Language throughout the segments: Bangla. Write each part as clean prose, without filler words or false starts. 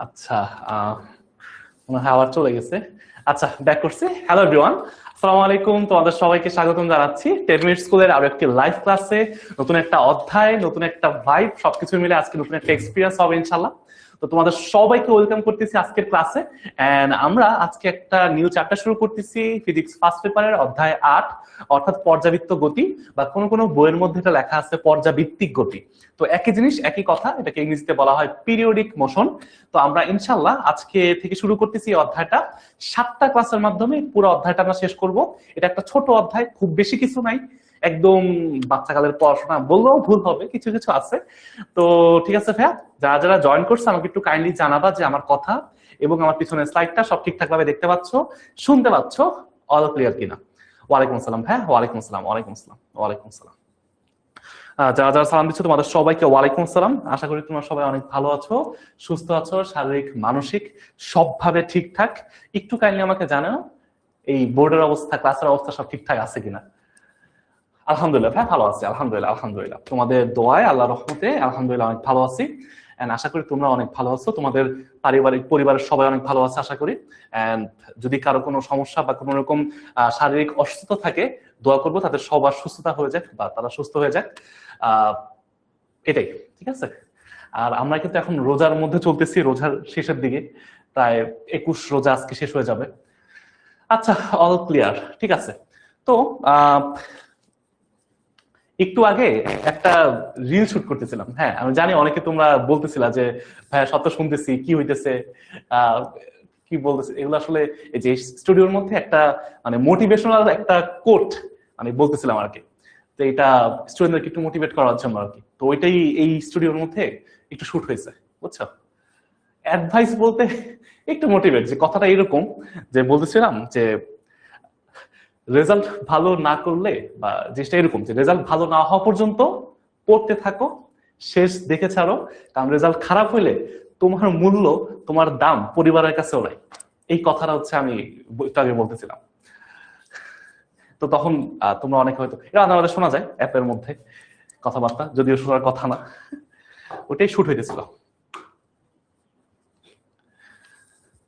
আচ্ছা, মনে হয় আবার চলে গেছে। আচ্ছা, ব্যাক করছি। হ্যালো এভরিওয়ান, আসসালামু আলাইকুম। তোমাদের সবাইকে স্বাগতম জানাচ্ছি 10 মিনিট স্কুলের আরো একটি লাইভ ক্লাসে। নতুন একটা অধ্যায়, নতুন একটা ভাইব, সবকিছু মিলে আজকে নতুন একটা এক্সপিরিয়েন্স হবে ইনশাল্লাহ। তো তোমাদের সবাইকে ওয়েলকাম করতেছি আজকের ক্লাসে। এন্ড আমরা আজকে একটা নিউ চ্যাপ্টার শুরু করতেছি, ফিজিক্স ফার্স্ট পেপারের অধ্যায় 8, অর্থাৎ পর্যাবৃত্ত গতি, বা কোনো কোনো বইয়ের মধ্যে এটা লেখা আছে পর্যাবৃত্তিক গতি। তো একই জিনিস একই কথা, এটাকে ইংরেজিতে বলা হয় পিরিয়ডিক মোশন। তো আমরা ইনশাল্লাহ আজকে থেকে শুরু করতেছি এই অধ্যায়টা। 7টা ক্লাসের মাধ্যমে পুরো অধ্যায়টা আমরা শেষ করব। এটা একটা ছোট অধ্যায়, খুব বেশি কিছু নাই, একদম বাচ্চাকালের পড়াশোনা বললেও ভুল হবে, কিছু কিছু আছে। তো ঠিক আছে ভাইয়া, যারা যারা জয়েন করছে আমাকে একটু কাইন্ডলি জানাবা যে আমার কথা এবং আমার পিছনের স্লাইডটা সব ঠিকঠাক ভাবে দেখতে পাচ্ছ, শুনতে পাচ্ছ, অল ক্লিয়ার কিনা। ওয়ালাইকুম আসসালাম ভাইয়া। ওয়ালাইকুম আসসালাম। ওয়ালাইকুম আসসালাম। ওয়ালাইকুম আসসালাম। যারা যারা সালাম দিচ্ছ তোমাদের সবাইকে ওয়ালাইকুম আসসালাম। আশা করি তোমরা সবাই অনেক ভালো আছো, সুস্থ আছো, শারীরিক মানসিক সবভাবে ঠিকঠাক। একটু কাইন্ডলি আমাকে জানাও এই বোর্ডের অবস্থা, ক্লাসের অবস্থা সব ঠিকঠাক আছে কিনা। আলহামদুলিল্লাহ ভাই, ভালো আছি। আলহামদুলিল্লাহ, আলহামদুলিল্লাহ তোমাদের দোয়ায়, আল্লাহর রহমতে আলহামদুলিল্লাহ অনেক ভালো আছি। এন্ড আশা করি তোমরা অনেক ভালো আছো, তোমাদের পারিবারিক পরিবারের সবাই অনেক ভালো আছে আশা করি। এন্ড যদি কারো কোনো সমস্যা বা কোনো রকম শারীরিক অসুস্থতা থাকে, দোয়া করবো তাদের সবার সুস্থতা হয়ে যাক বা তারা সুস্থ হয়ে যাক। এটাই ঠিক আছে। আর আমরা কিন্তু এখন রোজার মধ্যে চলতেছি, রোজার শেষের দিকে, প্রায় 21 রোজা আজকে শেষ হয়ে যাবে। আচ্ছা, অল ক্লিয়ার, ঠিক আছে। তো একটু আগে একটা রিল শুট করতেছিলাম। হ্যাঁ, আমি জানি অনেকে তোমরা বলতেছিলা যে ভাইয়া সত্য শুনতেছি, কি হইতেছে, আহ কি বলতেছে এগুলো। আসলে এই যে স্টুডিওর মধ্যে একটা মানে মোটিভেশনাল একটা কোট মানে বলতেছিলাম আর কি। তো এটা স্টুডেন্টদেরকে একটু মোটিভেট করার জন্য আর কি। তো ওইটাই এই স্টুডিওর মধ্যে একটু শুট হয়েছে, বুঝছো। অ্যাডভাইস বলতে একটু মোটিভেট, যে কথাটা এরকম যে বলতেছিলাম যে রেজাল্ট ভালো না করলে, বা জিনিসটা এরকম যে রেজাল্ট ভালো না হওয়া পর্যন্ত পড়তে থাকো, শেষ দেখে ছাড়ো। কারণ রেজাল্ট খারাপ হইলে তোমার মূল্য, তোমার দাম পরিবারের কাছেও নাই। এই কথাটা হচ্ছে আমি একটু আগে বলতেছিলাম। তো তখন তোমরা অনেকে হয়তো এটা আমাদের শোনা যায় অ্যাপের মধ্যে কথাবার্তা, যদিও শোনার কথা না, ওটাই শুট হইতেছিল।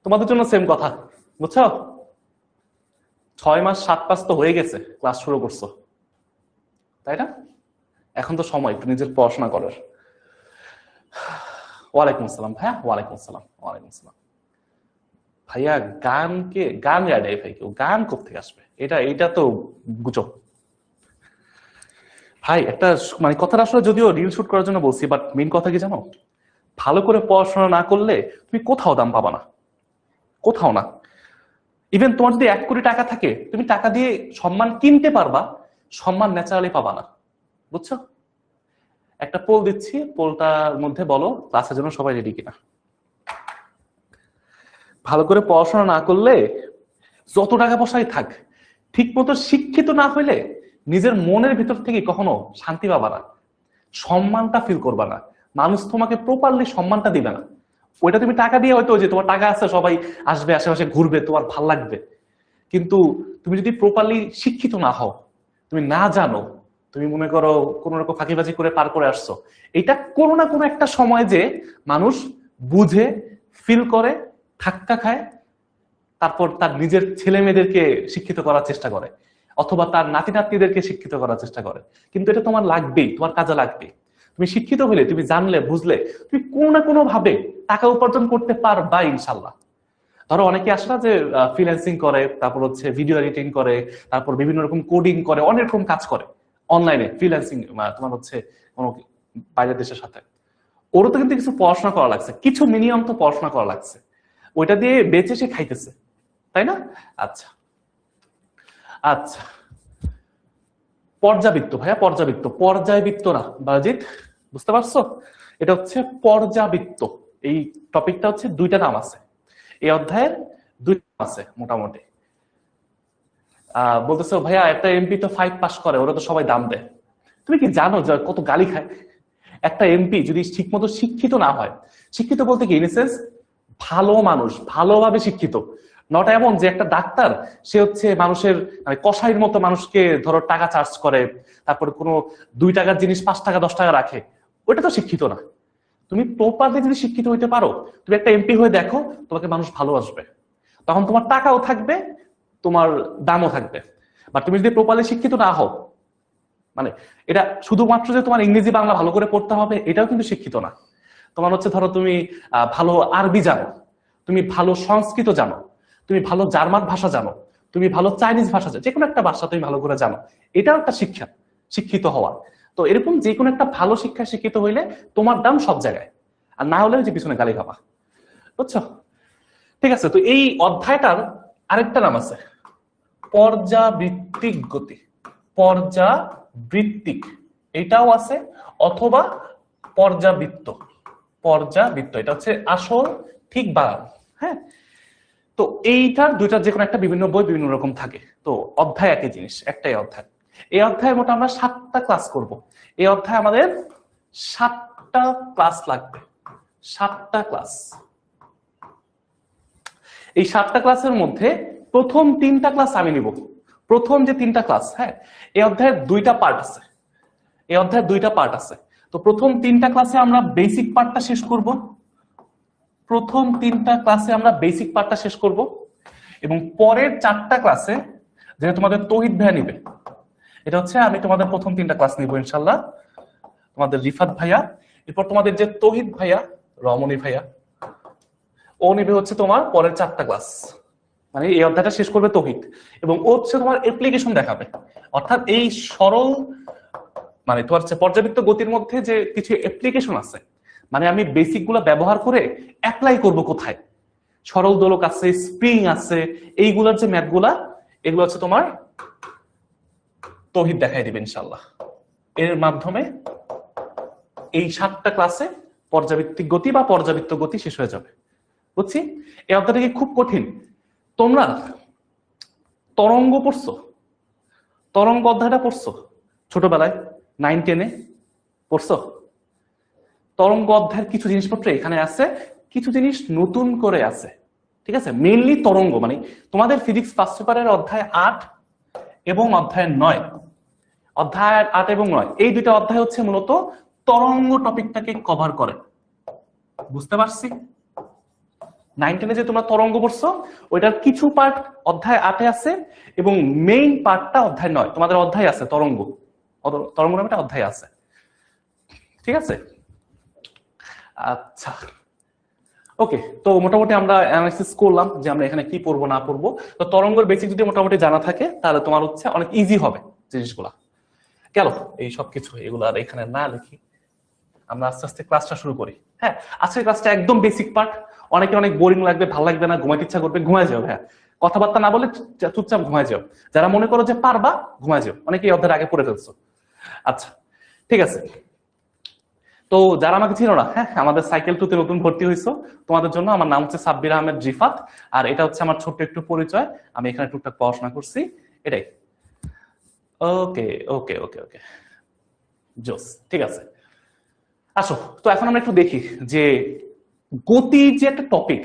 তোমাদের জন্য সেম কথা, বুঝছো। 6 মাস 7 মাস তো হয়ে গেছে ক্লাস শুরু করছো, তাই না? এখন তো সময় একটু নিজের পড়াশোনা করার। ওয়ালাইকুম আসসালাম ভাইয়া। ওয়ালাইকুম আসসালাম। ওয়ালাইকুম আসসালাম ভাইয়া। গান গায় নাই ভাই, কেউ গান কোত্থেকে আসবে? এটা এটা তো গুজব ভাই। একটা মানে কথাটা আসলে যদিও রিল শুট করার জন্য বলছি, বাট মেইন কথা কি জানো, ভালো করে পড়াশোনা না করলে তুমি কোথাও দাম পাবা না, কোথাও না। ইভেন তোমার যদি 1 কোটি টাকা থাকে, তুমি টাকা দিয়ে সম্মান কিনতে পারবা, সম্মান ন্যাচারালি পাবা না, বুঝছো। একটা পোল দিচ্ছি, পোলটার মধ্যে বলো ক্লাসের জন্য সবাই রেডি কিনা। ভালো করে পড়াশোনা না করলে যত টাকা পয়সাই থাক, ঠিক মতো শিক্ষিত না হইলে নিজের মনের ভিতর থেকে কখনো শান্তি পাবা না, সম্মানটা ফিল করবা না। মানুষ তোমাকে প্রপারলি সম্মানটা দিবে না। ওইটা তুমি টাকা দিয়ে হয়তো, যে তোমার টাকা আছে সবাই আসবে, আশেপাশে ঘুরবে, তোমার ভাল লাগবে। কিন্তু তুমি যদি প্রপারলি শিক্ষিত না হও, তুমি না জানো, তুমি মনে করো কোন রকম ফাঁকিবাজি করে পার করে আসছো, এটা কোনো না কোনো একটা সময় যে মানুষ বুঝে, ফিল করে, ধাক্কা খায়, তারপর তার নিজের ছেলে মেয়েদেরকে শিক্ষিত করার চেষ্টা করে, অথবা তার নাতি নাতনিদেরকে শিক্ষিত করার চেষ্টা করে। কিন্তু এটা তোমার লাগবেই, তোমার কাজে লাগবে। তুমি শিক্ষিত হলে, তুমি জানলে, বুঝলে, তুমি কোনো না কোনো ভাবে টাকা উপার্জন করতে পারবা ইনশাল্লাহ। ধরো অনেকে আসে না যে ফ্রিল্যান্সিং করে, তারপর হচ্ছে ভিডিও এডিটিং করে, তারপর বিভিন্ন রকম কোডিং করে, অনেক রকম কাজ করে অনলাইনে ফ্রিল্যান্সিং, তোমার হচ্ছে কোনো বাইরের দেশের সাথে। ওরও তো কিন্তু কিছু পড়াশোনা করা লাগছে, কিছু মিনিমাম তো পড়াশোনা করা লাগছে, ওইটা দিয়ে বেঁচে সে খাইতেছে, তাই না? আচ্ছা আচ্ছা, পর্যাবৃত্ত ভাইয়া, পর্যাবৃত্ত, পর্যায়বৃত্ত না বাজিত, বুঝতে পারছো? এটা হচ্ছে পর্যাবৃত্ত। এই টপিকটা হচ্ছে 2টা নাম আছে এই অধ্যায়ের, 2টা নাম আছে মোটামুটি। বলতেছো ভাইয়া একটা এমপি তো 5 পাস করে, ওরা তো সবাই দাম দেয়। তুমি কি জানো যে কত গালি খায় একটা এমপি যদি ঠিক মতো শিক্ষিত না হয়? শিক্ষিত বলতে কি, ইন সেন্স ভালো মানুষ, ভালোভাবে শিক্ষিত। নট এমন যে একটা ডাক্তার, সে হচ্ছে মানুষের মানে কসাইয়ের মতো মানুষকে ধরো টাকা চার্জ করে, তারপরে কোনো 2 টাকার জিনিস 5 টাকা 10 টাকা রাখে, ওটা তো শিক্ষিত না। তুমি প্রপারলি যদি শিক্ষিত হইতে পারো, তুমি একটা এমপি হয়ে দেখো, তোমাকে মানুষ ভালোবাসবে, তখন তোমার টাকাও থাকবে, তোমার দামও থাকবে। বা তুমি যদি প্রপারলি শিক্ষিত না হও, মানে এটা শুধুমাত্র যে তোমার ইংরেজি বাংলা ভালো করে পড়তে হবে এটাও কিন্তু শিক্ষিত না। তোমার হচ্ছে ধরো তুমি ভালো আরবি জানো, তুমি ভালো সংস্কৃত জানো, তুমি ভালো জার্মান ভাষা জানো, তুমি ভালো চাইনিজ ভাষা জানো, যে কোনো একটা ভাষা তুমি ভালো করে জানো, এটাও একটা শিক্ষা, শিক্ষিত হওয়া। তো এরকম যে কোনো একটা ভালো শিক্ষা শিক্ষিত হইলে তোমার দাম সব জায়গায়, আর না হলে যে পিছনে গালি খাবা, বুঝছো? ঠিক আছে, তো এই অধ্যায়টার আরেকটা নাম আছে পর্যাবৃত্তিক গতি। পর্যাবৃত্তিক এটাও আছে, অথবা পর্যাবৃত্ত। পর্যাবৃত্ত এটা হচ্ছে আসল ঠিক বানান। হ্যাঁ, তো এইটার দুইটার যে কোনো একটা বিভিন্ন বই বিভিন্ন রকম থাকে। তো অধ্যায় একই জিনিস, একটাই অধ্যায়। এই অধ্যায় মোট আমরা 7টা ক্লাস করব। এই অধ্যায় আমাদের 7টা ক্লাস লাগবে, 7টা ক্লাস। এই 7টা ক্লাসের মধ্যে প্রথম 3টা ক্লাস আমি নিব। প্রথম যে 3টা ক্লাস, হ্যাঁ, এই অধ্যায়ের 2টা পার্ট আছে। এই অধ্যায়ের 2টা পার্ট আছে। তো প্রথম 3টা ক্লাসে আমরা বেসিক পার্টটা শেষ করব। প্রথম 3টা ক্লাসে আমরা বেসিক পার্টটা শেষ করব, এবং পরের 4টা ক্লাসে যেটা তোমাদের তৌহিদ ভাইয়া নিবে, এটা হচ্ছে আমি তোমাদের প্রথম 3টা ক্লাস নিব ইনশাল্লাহ, তোমাদের রিফাত ভাইয়া। এরপর তোমাদের যে তৌহিদ ভাইয়া, রমণী ভাইয়া, ও নিবে হচ্ছে তোমার পরের 4টা ক্লাস। মানে এই অধ্যায়টা শেষ করবে তৌহিদ, এবং ও হচ্ছে তোমার অ্যাপ্লিকেশন দেখাবে। অর্থাৎ এই সরল মানে তোমার হচ্ছে পর্যাবৃত্ত গতির মধ্যে যে কিছু অ্যাপ্লিকেশন আছে, মানে আমি বেসিক গুলো ব্যবহার করে অ্যাপ্লাই করব কোথায়, সরল দোলক আছে, স্প্রিং আছে, এইগুলোর যে ম্যাথ গুলা, এগুলো হচ্ছে তোমার তৌহিদ দেখাই দিবে ইনশাল্লাহ। এর মাধ্যমে এই 7টা ক্লাসে পর্যাবৃত্তিক গতি বা পর্যাবৃত্ত গতি শেষ হয়ে যাবে। বুঝছি? এই অধ্যায়টা কি খুব কঠিন? তোমরা তরঙ্গ পড়ছো? তরঙ্গ অধ্যায়টা পড়ছো ছোটবেলায় 9-10-এ পড়ছো? তরঙ্গ অধ্যায়ের কিছু জিনিসপত্র এখানে আছে, কিছু জিনিস নতুন করে আছে। ঠিক আছে, মেইনলি তরঙ্গ মানে তোমাদের ফিজিক্স ফার্স্ট পেপারের অধ্যায় 8 এবং অধ্যায় 9, অধ্যায় 8 এবং 9 এই দুইটা অধ্যায় হচ্ছে মূলত তরঙ্গ টপিকটাকে কভার করে। বুঝতে পারছি? 9-10-এ যে তোমরা তরঙ্গ পড়ছো ওইটার কিছু পার্ট অধ্যায় 8-এ আছে, এবং মেইন পার্টটা অধ্যায় 9। তোমাদের অধ্যায় আছে তরঙ্গ, তরঙ্গ নামে একটা অধ্যায় আছে। ঠিক আছে, আচ্ছা ওকে। তো মোটামুটি আমরা অ্যানালাইসিস করলাম যে আমরা এখানে কি পড়বো না পড়বো। তো তরঙ্গের বেসিক যদি মোটামুটি জানা থাকে তাহলে তোমার হচ্ছে অনেক ইজি হবে জিনিসগুলা। গেল এই সব কিছু, এগুলো আর এখানে না লিখি, আমরা আস্তে আস্তে ক্লাসটা শুরু করি। হ্যাঁ, আজকের ক্লাসটা একদম বেসিক পার্ট। অনেকে অনেক বোরিং লাগবে, ভালো লাগবে না, ঘুমাইতে ইচ্ছা করবে, ঘুমায় যাও। হ্যাঁ, কথাবার্তা না বলে চুপচাপ ঘুমায় যাও। যারা মনে করো যে পারবা, ঘুমায় যাও। অনেকে এই অধ্যায়ের আগে পড়ে ফেলছো। আচ্ছা ঠিক আছে, তো যারা আমাকে চিনো না, হ্যাঁ, আমাদের সাইকেল 2-তে নতুন ভর্তি হয়েছো, তোমাদের জন্য আমার নাম হচ্ছে সাব্বির আহমেদ রিফাত, আর এটা হচ্ছে আমার ছোট্ট একটু পরিচয়। আমি এখানে টুকটাক পড়াশোনা করছি, এটাই। ওকে ওকে ওকে ওকে, জোস, ঠিক আছে। আসো, তো এখন আমরা একটু দেখি যে গতি যে একটা টপিক,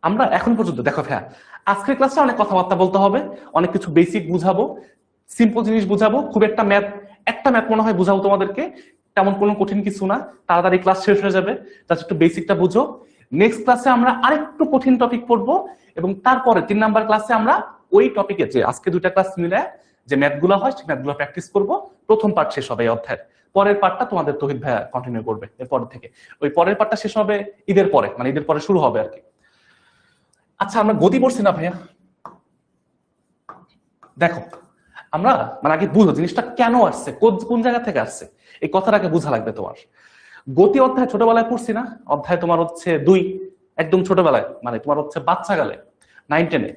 আমরা এখন পর্যন্ত দেখো হ্যাঁ, আজকের ক্লাসে অনেক কথাবার্তা বলতে হবে, অনেক কিছু বেসিক বুঝাবো, সিম্পল জিনিস বুঝাবো, খুব একটা ম্যাথ মনে হয় বুঝাবো তোমাদেরকে, তেমন কোনো কঠিন কিছু না, তাড়াতাড়ি ক্লাস শেষ হয়ে যাবে, জাস্ট একটু বেসিকটা বুঝো। নেক্সট ক্লাসে আমরা আরেকটু কঠিন টপিক পড়বো, এবং তারপরে 3 নাম্বার ক্লাসে আমরা ওই টপিকে যে আজকে 2টা ক্লাস মিলে যে ম্যাথগুলো হয় সেই ম্যাথগুলো প্র্যাকটিস করবো। প্রথম পার্ট শেষ হবে এই অধ্যায়ের, পরের পার্টটা তোমাদের তৌহিদ ভাইয়া কন্টিনিউ করবে এরপর থেকে। ওই পরের পার্টটা শেষ হবে ঈদের পরে, মানে ঈদের পরে শুরু হবে আর কি। আচ্ছা, আমরা গতি পড়ছি না ভাইয়া? দেখো আমরা মানে আগে বুঝো জিনিসটা কেন আসছে, কোন জায়গা থেকে আসছে, এই কথাটাকে বোঝা লাগবে তোমার। গতি অধ্যায় ছোটবেলায় পড়ছি না, অধ্যায় তোমার হচ্ছে 2, একদম ছোটবেলায়, মানে তোমার হচ্ছে বাচ্চা কালে 9-10-এ।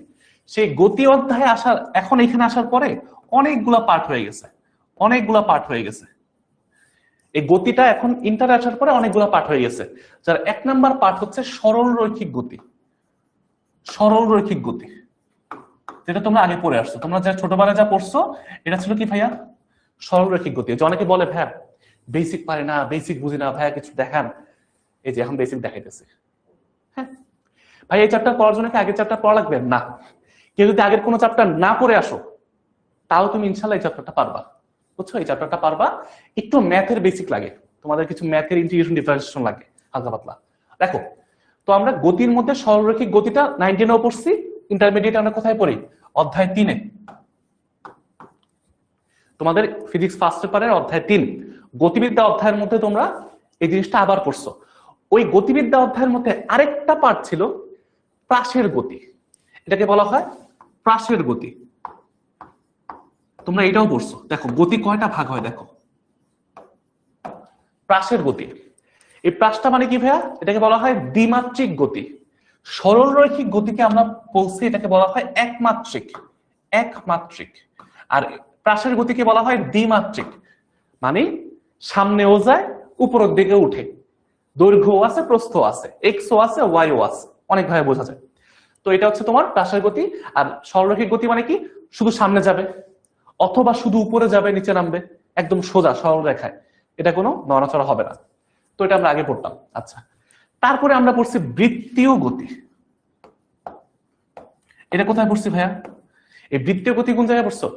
সেই গতি অধ্যায়ে আসার, এখন এখানে আসার পরে অনেকগুলা পার্ট হয়ে গেছে, অনেকগুলা পার্ট হয়ে গেছে। এই গতিটা এখন ইন্টারে আসার পরে অনেকগুলা পার্ট হয়ে গেছে, যার 1 নাম্বার পার্ট হচ্ছে সরল রৈখিক গতি। সরল রৈখিক গতি যেটা তোমরা আগে পড়ে আসছো, তোমরা যা ছোটবেলায় যা পড়ছো এটা ছিল কি ভাইয়া? সরল রৈখিক গতি। যে অনেকে বলে ভাইয়া বেসিক পারে না, বেসিক বুঝি না, ভাইয়া কিছু দেখান। এই যে এখন বেসিক দেখাইতেছে। হ্যাঁ ভাই, এই চ্যাপ্টার পড়ার জন্য কি আগের চ্যাপ্টার পড়া লাগবে না? কেউ যদি আগের কোনো চ্যাপ্টার না পড়ে আসো তাও তুমি ইনশাল্লাহ এই চ্যাপ্টারটা পারবা। বুঝছো, এই চ্যাপ্টারটা পারবা। একটু ম্যাথের বেসিক লাগে, তোমাদের কিছু ম্যাথের ইন্টিগ্রেশন ডিফারেন্সিয়েশন লাগে হালকা পাতলা। দেখো, তো আমরা গতির মধ্যে সরলরৈখিক গতিটা 19 পড়ছি, ইন্টারমিডিয়েট আমরা কোথায় পড়ি? অধ্যায় 3-এ। তোমাদের ফিজিক্স ফার্স্ট পেপারের অধ্যায় 3 গতিবিদ্যা অধ্যায়ের মধ্যে তোমরা এই জিনিসটা আবার পড়ছো। ওই গতিবিদ্যা অধ্যায়ের মধ্যে আরেকটা পার্ট ছিল প্রাসের গতি, এটাকে বলা হয় প্রাসের গতি। তোমরা এটাও পড়ছো। দেখো গতি কয়টা ভাগ হয়, দেখো প্রাসের গতি। এই প্রাসটা মানে কি ভাইয়া? এটাকে বলা হয় দ্বিমাত্রিক গতি। সরল রৈখিক গতিকে আমরা বলছি এটাকে বলা হয় একমাত্রিক, একমাত্রিক। আর প্রাসের গতিকে বলা হয় দ্বিমাত্রিক, মানে সামনেও যায় উপরের দিকে উঠে, দৈর্ঘ্য আছে প্রস্থ আছে, এক্সও আছে ওয়াইও আছে, অনেকভাবে বোঝা যায়। তো এটা হচ্ছে তোমার প্রাসের গতি। আর সরলরৈখিক গতি মানে কি? শুধু সামনে যাবে অথবা শুধু উপরে যাবে নিচে নামবে, একদম সোজা সরল রেখায়, এটা কোনো নড়াচড়া হবে না। তো এটা আমরা আগে পড়তাম। আচ্ছা, তারপরে আমরা পড়ছি বৃত্তীয় গতি। এটা কোথায় পড়ছি ভাইয়া? এই বৃত্তীয় গতি কোন জায়গায় পড়ছো?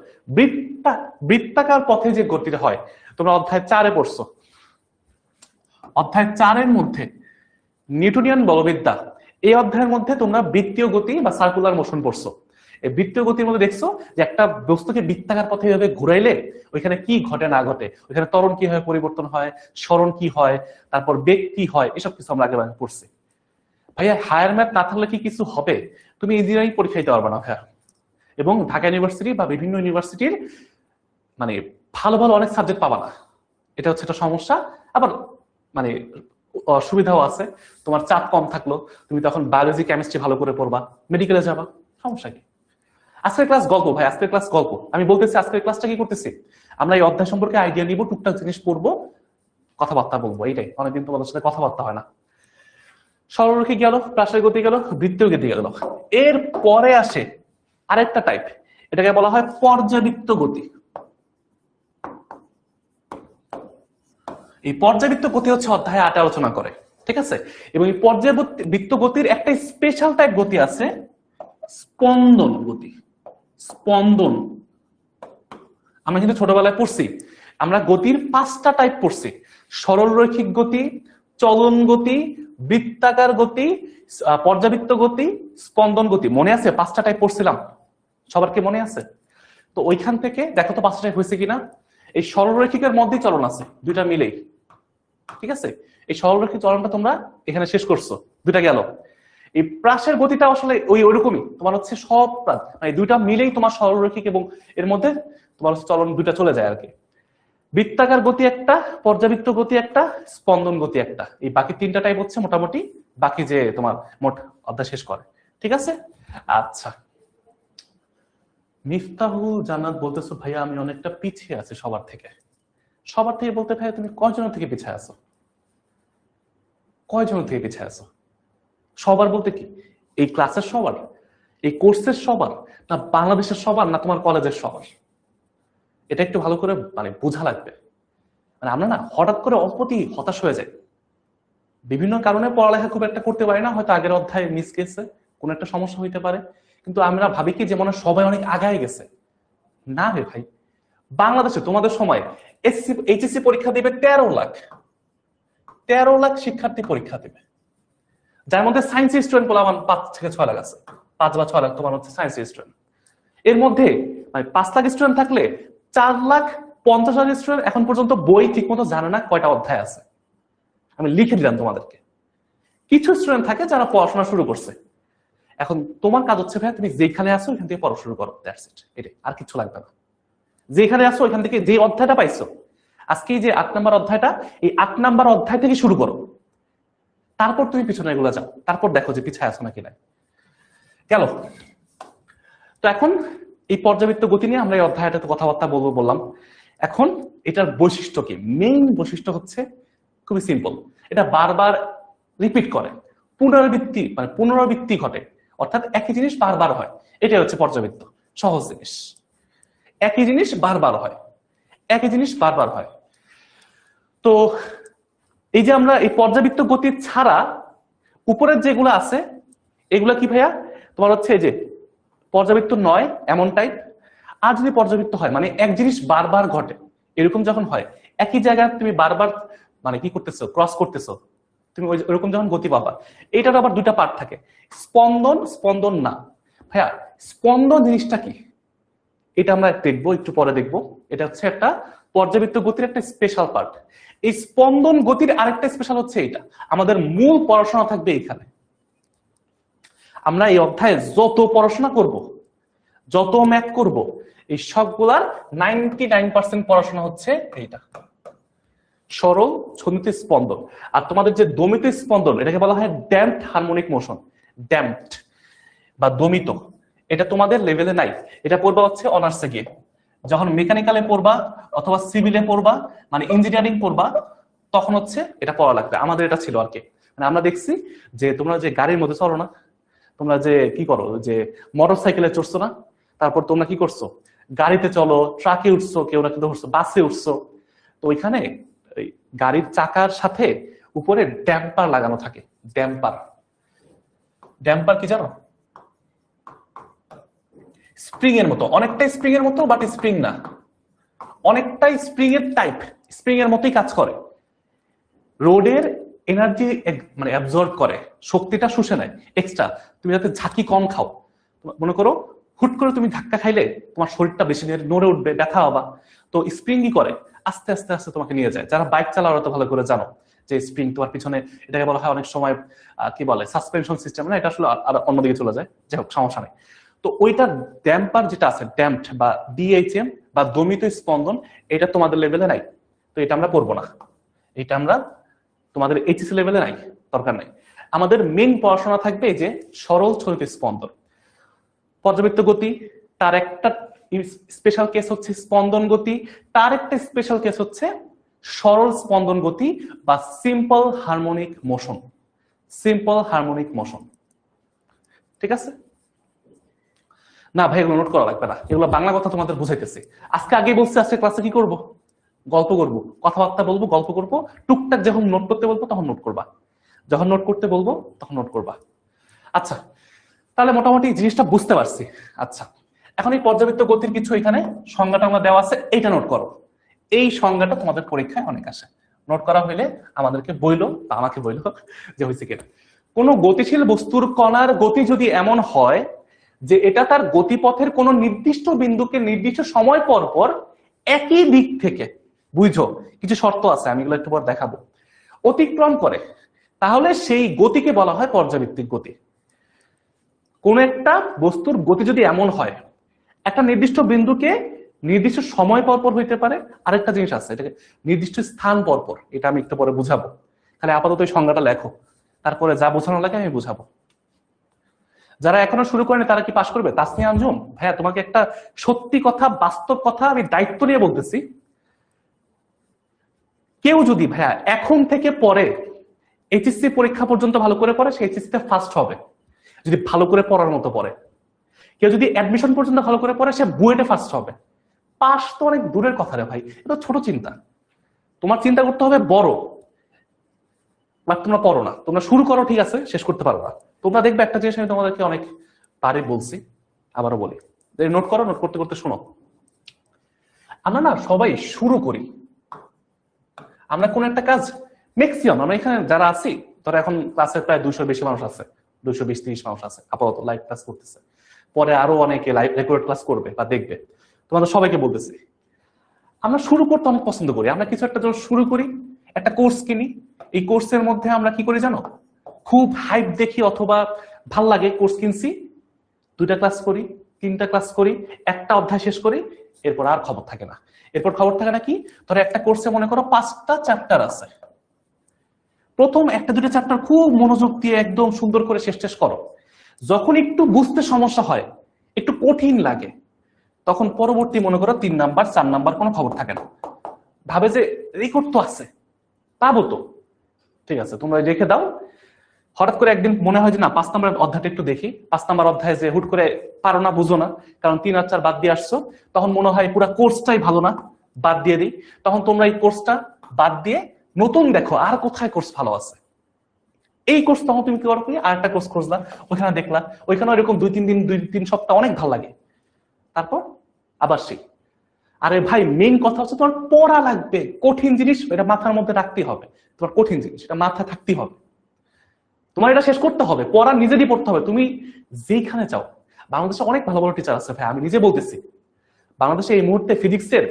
বৃত্তাকার পথে যে গতিটা হয় তোমরা অধ্যায় 4-এ পড়ছো। অধ্যায় 4-এর মধ্যে নিউটনিয়ান বলবিদ্যা, এই অধ্যায়ের মধ্যে তোমরা বৃত্তীয় গতি বা সার্কুলার মোশন পড়ছো। এই বৃত্তীয় গতির মধ্যে দেখছো যে একটা বস্তুকে বৃত্তাকার পথে এভাবে ঘুরাইলে ওইখানে কি ঘটে না ঘটে, ওইখানে ত্বরণ কিভাবে পরিবর্তন হয়, সরণ কি হয়, তারপর বেগ কি হয়, এসব কিছু আমরা আগে পড়ছি। ভাইয়া হায়ার ম্যাথ না থাকলে কি কিছু হবে? তুমি ইঞ্জিনিয়ারিং পরীক্ষা দিতে পারবে না ভাইয়া। এবং ঢাকা ইউনিভার্সিটি বা বিভিন্ন ইউনিভার্সিটির মানে ভালো ভালো অনেক সাবজেক্ট পাবা না, এটা হচ্ছে একটা সমস্যা। আবার মানে সুবিধাও আছে, তোমার চাপ কম থাকলো, তুমি তখন বায়োলজি কেমিস্ট্রি ভালো করে পড়বা, মেডিকেলে যাবা, সমস্যা কি? আজকের ক্লাস গল্প ভাই, আজকের ক্লাস গল্প। আমি বলতেছি আজকের ক্লাসটা কি করতেছি, আমরা এই অধ্যায় সম্পর্কে আইডিয়া নিব, টুকটাক জিনিস পড়বো, কথাবার্তা বলবো, এইটাই। অনেকদিন তোমাদের সাথে কথাবার্তা হয় না। সরলরৈখিক গেল, প্রাসের গতি গেল, বৃত্তীয় গতি গেল। এর পরে আসে আরেকটা টাইপ, এটাকে বলা হয় পর্যাবৃত্ত গতি। এই পর্যাবৃত্ত গতি হচ্ছে অধ্যায় 8 আলোচনা করে, ঠিক আছে? এবং এই পর্যাবৃত্ত গতির একটা স্পেশাল টাইপ গতি আছে, স্পন্দন গতি। স্পন্দন আমরা কিন্তু ছোটবেলায় পড়ছি, আমরা গতির 5টা টাইপ পড়ছি: সরল রৈখিক গতি, চলন গতি, বৃত্তাকার গতি, পর্যাবৃত্ত গতি, স্পন্দন গতি। মনে আছে? 5টা টাইপ পড়ছিলাম, সবার কি মনে আছে? তো ওইখান থেকে দেখো তো 5টা টাইপ হয়েছে কিনা। এই সরল রৈখিকের মধ্যেই চলন আছে, দুইটা মিলেই, ঠিক আছে? এই সরলরৈখিক চলনটা তোমরা এখানে শেষ করছো, দুইটা গেল। এই প্রাসের গতিটা আসলে ওইরকমই, তোমার হচ্ছে সব মানে দুইটা মিলেই তোমার সরলরৈখিক, এবং এর মধ্যে তোমার চলন দুইটা চলে যায় আর কি। বৃত্তাকার গতি একটা, পর্যাবৃত্ত গতি একটা, স্পন্দন গতি একটা, এই বাকি 3টা টাইপ হচ্ছে মোটামুটি বাকি যে তোমার মোট অধ্যায় শেষ করে, ঠিক আছে? আচ্ছা, মিফতাহুল জান্নাত বলতেছো ভাইয়া আমি অনেকটা পিছিয়ে আছি সবার থেকে। সবার থেকে বলতে ভাইয়া তুমি কয়জনের থেকে পিছিয়ে আছো? কয়জনের থেকে পিছিয়ে আছো? সবার বলতে কি এই ক্লাসের সবার, এই কোর্সের সবার, না বাংলাদেশের সবার, না তোমার কলেজের সবার? এটা একটু ভালো করে মানে বোঝা লাগবে। মানে আমরা না হঠাৎ করে অল্পতি হতাশ হয়ে যাই, বিভিন্ন কারণে পড়ালেখা খুব একটা করতে পারি না, হয়তো আগের অধ্যায়ে মিস গেছে, কোনো একটা সমস্যা হইতে পারে, কিন্তু আমরা ভাবি কি যে মনে হয় সবাই অনেক আগায় গেছে। না রে ভাই, বাংলাদেশে তোমাদের সময় এইচএসসি পরীক্ষা দিবে 13 লাখ শিক্ষার্থী পরীক্ষা দিবে, যার মধ্যে সায়েন্স স্টুডেন্ট বলে আমার 5 থেকে 6 লাখ আছে। 5 বা 6 লাখ তোমার হচ্ছে সায়েন্স স্টুডেন্ট। এর মধ্যে মানে 5 লাখ স্টুডেন্ট থাকলে 4,50,000 স্টুডেন্ট এখন পর্যন্ত বই ঠিক মতো জানে না কয়টা অধ্যায় আছে। আমি লিখে দিলাম তোমাদেরকে। কিছু স্টুডেন্ট থাকে যারা পড়াশোনা শুরু করছে। এখন তোমার কাজ হচ্ছে ভাই, তুমি যেখানে আসো এখান থেকে পড়া শুরু করো, দ্যাটস ইট। এটাই, আর কিছু লাগবে না। যেখানে আসো এখান থেকে যে অধ্যায়টা পাইছো, আজকে যে 8 নাম্বার অধ্যায়টা, এই 8 নাম্বার অধ্যায় থেকে শুরু করো, তারপর তুমি পিছনে এগুলো যাও, তারপর দেখো যে পিছায় আসো নাকি নাই। গেল? তো এখন এই পর্যাবৃত্ত গতি নিয়ে আমরা এই অধ্যায়টাতে কথাবার্তা বলবো বললাম। এখন এটার বৈশিষ্ট্য কি? মেইন বৈশিষ্ট্য হচ্ছে খুবই সিম্পল, এটা বারবার রিপিট করে, পুনরাবৃত্তি মানে পুনরাবৃত্তি ঘটে, অর্থাৎ একই জিনিস বারবার হয়। এটাই হচ্ছে পর্যাবৃত্ত, সহজ জিনিস। একই জিনিস বারবার হয়, একই জিনিস বারবার হয়। তো এই যে আমরা এই পর্যাবৃত্ত গতি ছাড়া উপরের যেগুলো আছে এগুলা কি ভাইয়া? তোমার হচ্ছে এই যে পর্যাবৃত্ত নয় এমন টাইপ। আর যদি পর্যাবৃত্ত হয় মানে এক জিনিস বারবার ঘটে, এরকম যখন হয়, একই জায়গায় তুমি বারবার মানে কি করতেছো, ক্রস করতেছো, তুমি ওইরকম যখন গতি পাবা। এইটার আবার দুইটা পার্ট থাকে, স্পন্দন, স্পন্দন না। ভাইয়া স্পন্দন জিনিসটা কি এটা আমরা দেখবো, একটু পরে দেখবো। এটা হচ্ছে একটা পর্যাবৃত্ত গতির একটা স্পেশাল পার্ট। এই স্পন্দন গতির আরেকটা স্পেশাল হচ্ছে এটা। আমাদের মূল পড়াশোনা থাকবে এখানে। আমরা এই অধ্যায়ে যত পড়াশোনা করব, যত ম্যাথ করব, এই সবগুলার 99% পড়াশোনা হচ্ছে এইটা, সরল ছন্দিত স্পন্দন। আর তোমাদের যে দমিত স্পন্দন, এটাকে বলা হয় ড্যাম্পড হারমোনিক মোশন, ড্যাম্পড বা দমিত। এটা তোমাদের লেভেলে নাই, এটা পড়বা হচ্ছে অনার্সে গিয়ে। যখন মেকানিক্যালে পড়বা অথবা সিভিলে পড়বা, মানে ইঞ্জিনিয়ারিং পড়বা, তখন হচ্ছে এটা পড়া লাগবে। আমাদের এটা ছিল আর কি। মানে আমরা দেখছি যে তোমরা যে গাড়ির মধ্যে চলো না, তোমরা যে কি করো, যে মোটর সাইকেলে চড়ছো না, তারপর তোমরা কি করছো, গাড়িতে চলো, ট্রাকে উঠছো, কেউ না কেউ উঠছো, বাসে উঠছো। তো ওইখানে গাড়ির চাকার সাথে উপরে ড্যাম্পার লাগানো থাকে। ড্যাম্পার, ড্যাম্পার কি জানো? স্প্রিং এর মতো, অনেকটাই স্প্রিং এর মতো, বাট স্প্রিং না, অনেকটাই স্প্রিং এর টাইপ, স্প্রিং এর মতোই কাজ করে। রোডের এনার্জি মানে অ্যাবজর্ব করে, শক্তিটা শুষে নেয় এক্সট্রা। তুমি যাতে ঝাঁকি কম খাও, মনে করো হুট করে তুমি ধাক্কা খাইলে তোমার শরীরটা বেশি নড়ে উঠবে, ব্যথা হবা, তো স্প্রিং কি করে, আস্তে আস্তে আস্তে তোমাকে নিয়ে যায়। যারা বাইক চালাও ওরা তো ভালো করে জানো যে স্প্রিং তোমার পিছনে, এটাকে বলা হয় অনেক সময় কি বলে সাসপেনশন সিস্টেম, না এটা আসলে আর অন্যদিকে চলে যায়, যাই হোক সমস্যা নেই। তো ওইটা ড্যাম্পার যেটা আছে, ড্যাম্পড বা ডিএইচএম বা দমিত স্পন্দন, এটা তোমাদের লেভেলে নাই, তো এটা আমরা পড়বো না। এটা আমরা তোমাদের এইচএসসি লেভেলে নাই, দরকার নাই। আমাদের মেইন পড়াশোনা থাকবে এই যে সরল ছন্দিত স্পন্দন, পর্যাবৃত্ত গতি, তার একটা স্পেশাল কেস হচ্ছে স্পন্দন গতি, তার একটা স্পেশাল কেস হচ্ছে সরল স্পন্দন গতি বা simple harmonic motion, simple harmonic motion. ঠিক আছে না ভাই, এগুলো নোট করা লাগবে না, এগুলো বাংলা কথা তোমাদের বুঝাইতেছি। আজকে আগে বলছি, আজকে ক্লাসে কি করব, গল্প করব, কথাবার্তা বলবো, গল্প করব, টুকটাক যখন নোট করতে বলবো তখন নোট করবা, যখন নোট করতে বলবো তখন নোট করবা। আচ্ছা, তাহলে মোটামুটি জিনিসটা বুঝতে পারছি। আচ্ছা, এখন এই পর্যাবৃত্ত গতির কিছু এখানে সংজ্ঞাটা আমরা দেওয়া আছে, এইটা নোট করো। এই সংজ্ঞাটা তোমাদের পরীক্ষায় অনেক আসে, নোট করা হইলে আমাদেরকে বইলো বা আমাকে বইলো যে হয়েছে কিনা। কোন গতিশীল বস্তুর কণার গতি যদি এমন হয় যে এটা তার গতিপথের কোন নির্দিষ্ট বিন্দুকে নির্দিষ্ট সময় পর পর একই দিক থেকে, বুঝো কিছু শর্ত আছে, আমি এগুলো একটু পর দেখাবো, অতিক্রম করে, তাহলে সেই গতিকে বলা হয় পর্যাবৃত্তিক গতি। কোন একটা বস্তুর গতি যদি এমন হয়, একটা নির্দিষ্ট বিন্দুকে নির্দিষ্ট সময় পরপর হইতে পারে, আরেকটা জিনিস আছে এটাকে নির্দিষ্ট স্থান পরপর, এটা আমি একটু পরে বুঝাবো। খালি আপাতত এই সংজ্ঞাটা লেখো, তারপরে যা বোঝানো লাগে আমি বুঝাবো। যারা এখনো শুরু করেনি তারা কি পাশ করবে? তাসনিয়া আঞ্জুম ভাইয়া, তোমাকে একটা সত্যি কথা, বাস্তব কথা আমি দায়িত্ব নিয়ে বলতেছি, কেউ যদি ভাইয়া এখন থেকে পরে এইচএসসি পরীক্ষা পর্যন্ত ভালো করে পড়ে, সে এইচএসসি তে ফার্স্ট হবে, যদি ভালো করে পড়ার মতো পড়ে। কেউ যদি অ্যাডমিশন পর্যন্ত ভালো করে পড়ে, সে বুয়েটে ফার্স্ট হবে। পাস তো অনেক দূরের কথা রে ভাই, এটা ছোট চিন্তা। তোমার চিন্তা করতে হবে বড়, বাট তোমরা পড়ো না, তোমরা শুরু করো ঠিক আছে, শেষ করতে পারো না। তোমরা দেখবে একটা জিনিস আমি তোমাদেরকে অনেক বারে বলছি, আবারও বলি, নোট করো, নোট করতে করতে শোনো। আমরা না সবাই শুরু করি, আমরা কোন একটা কাজ ম্যাক্সিমাম, আমরা এখানে যারা আছি, ধরো এখন ক্লাসের প্রায় 200 বেশি মানুষ আছে, 220-30 মানুষ আছে আপাতত লাইভ ক্লাস করতেছে, পরে আরো অনেকে লাইভ রেকর্ড ক্লাস করবে বা দেখবে। তোমাদের সবাইকে বলতেছি, আমরা শুরু করতে অনেক পছন্দ করি। আমরা কিছু একটা যখন শুরু করি, একটা কোর্স কিনি, এই কোর্সের মধ্যে আমরা কি করি জানো, খুব হাইপ দেখি অথবা ভাল লাগে, কোর্স কিনছি, 2টা ক্লাস করি, 3টা ক্লাস করি, একটা অধ্যায় শেষ করি, এরপর আর খবর থাকে না। এরপর খবর থাকে না কি, ধরো একটা কোর্সে মনে করো 5টা চ্যাপ্টার আছে, প্রথম 1-2টা চ্যাপ্টার খুব মনোযোগ দিয়ে একদম সুন্দর করে শেষ করো। যখন একটু বুঝতে সমস্যা হয়, একটু কঠিন লাগে, তখন পরবর্তী মনে করো 3 নাম্বার 4 নাম্বার কোনো খবর থাকে না, ভাবে যে রেকর্ড তো আছে, পাবো তো, ঠিক আছে তোমরা রেখে দাও। হঠাৎ করে একদিন মনে হয় যে না 5 নাম্বার অধ্যায়টা একটু দেখি, 5 নাম্বার অধ্যায় যে হুট করে পারো না, বুঝো না, কারণ 3 আর 4 বাদ দিয়ে আসছো, তখন মনে হয় পুরো কোর্সটাই ভালো না, বাদ দিয়ে দিই। তখন তোমরা এই কোর্সটা বাদ দিয়ে নতুন দেখো আর কোথায় কোর্স ভালো আছে, এই কোর্স, তখন তুমি কি করো, আর একটা কোর্স খুঁজলা, ওইখানে দেখলা, ওইখানে এরকম 2-3 দিন 2-3 সপ্তাহ অনেক ভালো লাগে, তারপর আবার সেই আরে ভাই মেইন কথা হচ্ছে তোমার পড়া লাগবে, কঠিন জিনিস এটা মাথার মধ্যে রাখতে হবে, তোমার কঠিন জিনিস এটা মাথায় থাকতে হবে, তোমার এটা শেষ করতে হবে, পড়া নিজেরই পড়তে হবে। তুমি যেখানে চাও, বাংলাদেশে অনেক ভালো ভালো টিচার আছে ভাই, আমি নিজে বলতেছি বাংলাদেশে এই মুহূর্তে ফিজিক্সের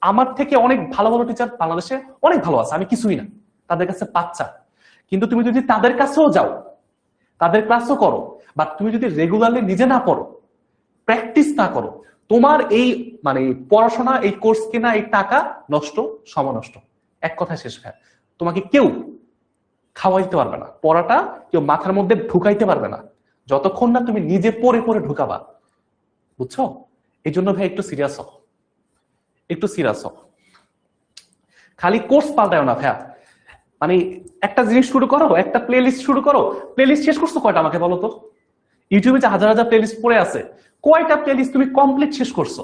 আমার থেকে অনেক ভালো ভালো টিচার বাংলাদেশে অনেক ভালো আছে, আমি কিছুই না, তাদের কাছে বাচ্চা। কিন্তু তুমি যদি তাদের কাছেও যাও, তাদের ক্লাসও করো, বা তুমি যদি রেগুলারলি নিজে না পড়ো, প্র্যাকটিস না করো, তোমার এই মানে পড়াশোনা, এই কোর্স কেনা, এই টাকা নষ্ট, সময় নষ্ট, এক কথায় শেষ ভাই। তোমাকে কেউ খাওয়াইতে পারবে না, পড়াটা কেউ মাথার মধ্যে ঢুকাইতে পারবে না যতক্ষণ না তুমি নিজে পড়ে পড়ে ঢুকাবা, বুঝছো? এই জন্য ভাই একটু সিরিয়াস হও, একটু সিরিয়াস হও। খালি কোর্স পাল্টায় না ভাইয়া, মানে একটা জিনিস শুরু করো, একটা প্লে লিস্ট শুরু করো, প্লে লিস্ট শেষ করছো কয়টা আমাকে বলো তো? ইউটিউবে যে হাজার হাজার প্লে লিস্ট পড়ে আছে, কয়টা প্লে লিস্ট তুমি কমপ্লিট শেষ করছো?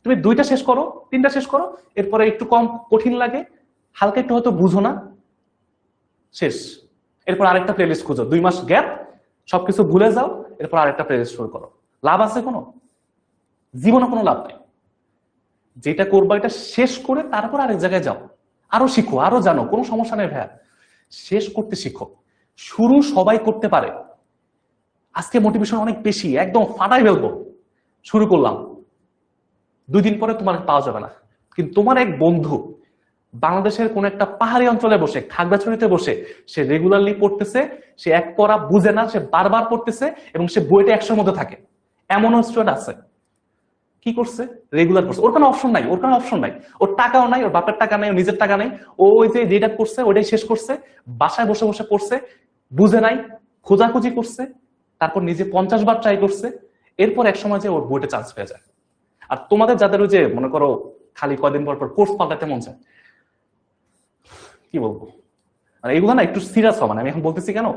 তুমি 2টা শেষ করো, 3টা শেষ করো, এরপরে একটু কম কঠিন লাগে, হালকা একটু হয়তো বুঝো না, শেষ। এরপর আরেকটা প্লে লিস্ট খুঁজো, 2 মাস গ্যাপ, সবকিছু ভুলে যাও, এরপর আরেকটা প্লে লিস্ট শুরু করো। লাভ আছে কোনো? জীবনে কোনো লাভ নেই। যেটা করবা এটা শেষ করে তারপর আরেক জায়গায় যাও, আরো শিখো, আরো জানো, কোনো সমস্যা নেই ভাইয়া, শেষ করতে শিখো। শুরু সবাই করতে পারে, আজকে মোটিভেশন অনেক বেশি, একদম ফাটাই ফেলবো, শুরু করলাম, 2 দিন পরে তোমার পাওয়া যাবে না। কিন্তু তোমার এক বন্ধু বাংলাদেশের কোন একটা পাহাড়ি অঞ্চলে বসে, খাগড়াছড়িতে বসে, সে রেগুলারলি পড়তেছে, সে এক পড়া বুঝে না, সে বারবার পড়তেছে এবং সে বইটা 100-এর মধ্যে থাকে, এমনও স্টুডেন্ট আছে। কি করছে? রেগুলার করছে, ওর কোনো অপশন নাই, ওর কোনো অপশন নাই, ওর টাকাও নাই, ওর বাপের টাকা নাই, ওর নিজের টাকা নাই, ও ওই যে যেটা করছে ওইটাই শেষ করছে, বাসায় বসে বসে পড়ছে, বুঝে নাই, খোঁজাখুঁজি করছে, তারপর নিজে 50 বার ট্রাই করছে, এরপর এক সময় যে ওর বইটা চান্স পেয়ে যায়। আর তোমাদের যাদের ওই যে মনে করো খালি কয়দিন পর পর কোর্স পাল্টাতে মন চায়, কি বলবো, মানে এগুলো না একটু সিরিয়াস হওয়া, মানে আমি এখন বলতেছি কেন,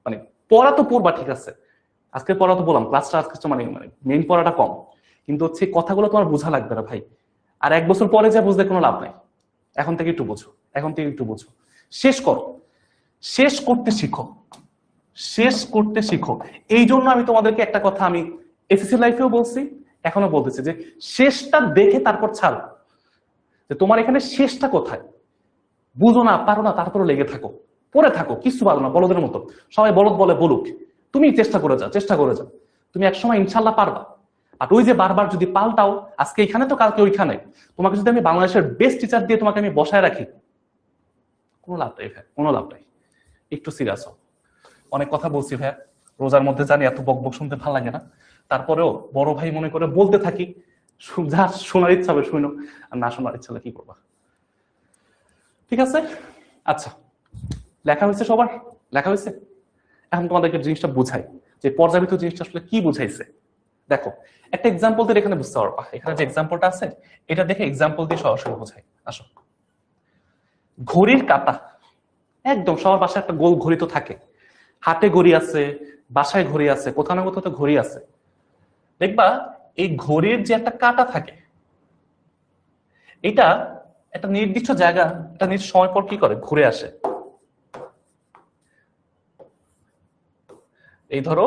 মানে পড়া তো পড়বা ঠিক আছে, আজকে পড়া তো বললাম, ক্লাসটা আজকে মানে মেইন পড়াটা কম, কিন্তু হচ্ছে কথাগুলো তোমার বোঝা লাগবে না ভাই। আর 1 বছর পরে যা বুঝলে কোনো লাভ নাই, এখন থেকে একটু বোঝো, এখন থেকে একটু বোঝো, শেষ করো, শেষ করতে শিখো, শেষ করতে শিখো। এই জন্য আমি তোমাদেরকে একটা কথা আমি এসএসসি লাইফেও বলছি, এখনো বলতেছি, যে শেষটা দেখে তারপর ছাড়ো, যে তোমার এখানে শেষটা কোথায়, বুঝো না, পারো না, তারপরে লেগে থাকো, পড়ে থাকো, কিছু পারো না, বলদের মতো, সবাই বলদ বলে বলুক, তুমি চেষ্টা করে যাও, চেষ্টা করে যাও, তুমি একসময় ইনশাল্লাহ পারবা। আর ওই যে বারবার যদি পাল্টাও, আজকে এখানে তো কালকে ওইখানে, তোমাকে যদি আমি বাংলাদেশের বেস্ট টিচার দিয়ে তোমাকে আমি বসায় রাখি, কোনো লাভ নাই ভাই, কোনো লাভ নাই। একটু সিরিয়াস হও। অনেক কথা বলছি ভাই, রোজার মধ্যে জানি এত বক বক শুনতে ভালো লাগে না, তারপরেও বড় ভাই মনে করে বলতে থাকি, যা শোনার ইচ্ছা হবে শুনো, আর না শোনার ইচ্ছা হলে কি করবা, ঠিক আছে? আচ্ছা, লেখা হয়েছে সবার, লেখা হয়েছে। এখন তোমাদেরকে জিনিসটা বুঝাই, যে পর্যাবৃত্ত জিনিসটা আসলে কি বুঝাইছে। দেখো, একটা এক্সাম্পল দিয়ে এখানে বুঝতে পারবা, এখানে যে এক্সাম্পলটা আছে এটা দেখে এক্সাম্পল দিয়ে সরাসরি বোঝাই। আসো, ঘড়ির কাঁটা, একদম সবার বাসায় একটা গোল ঘড়ি তো থাকে, হাতে ঘড়ি আছে, বাসায় ঘড়ি আছে, কোথাও না কোথাও তো ঘড়ি আছে। দেখবা এই ঘড়ির যে একটা কাঁটা থাকে, এটা একটা নির্দিষ্ট জায়গা, একটা নির্দিষ্ট সময় পর কি করে, ঘুরে আসে। এই ধরো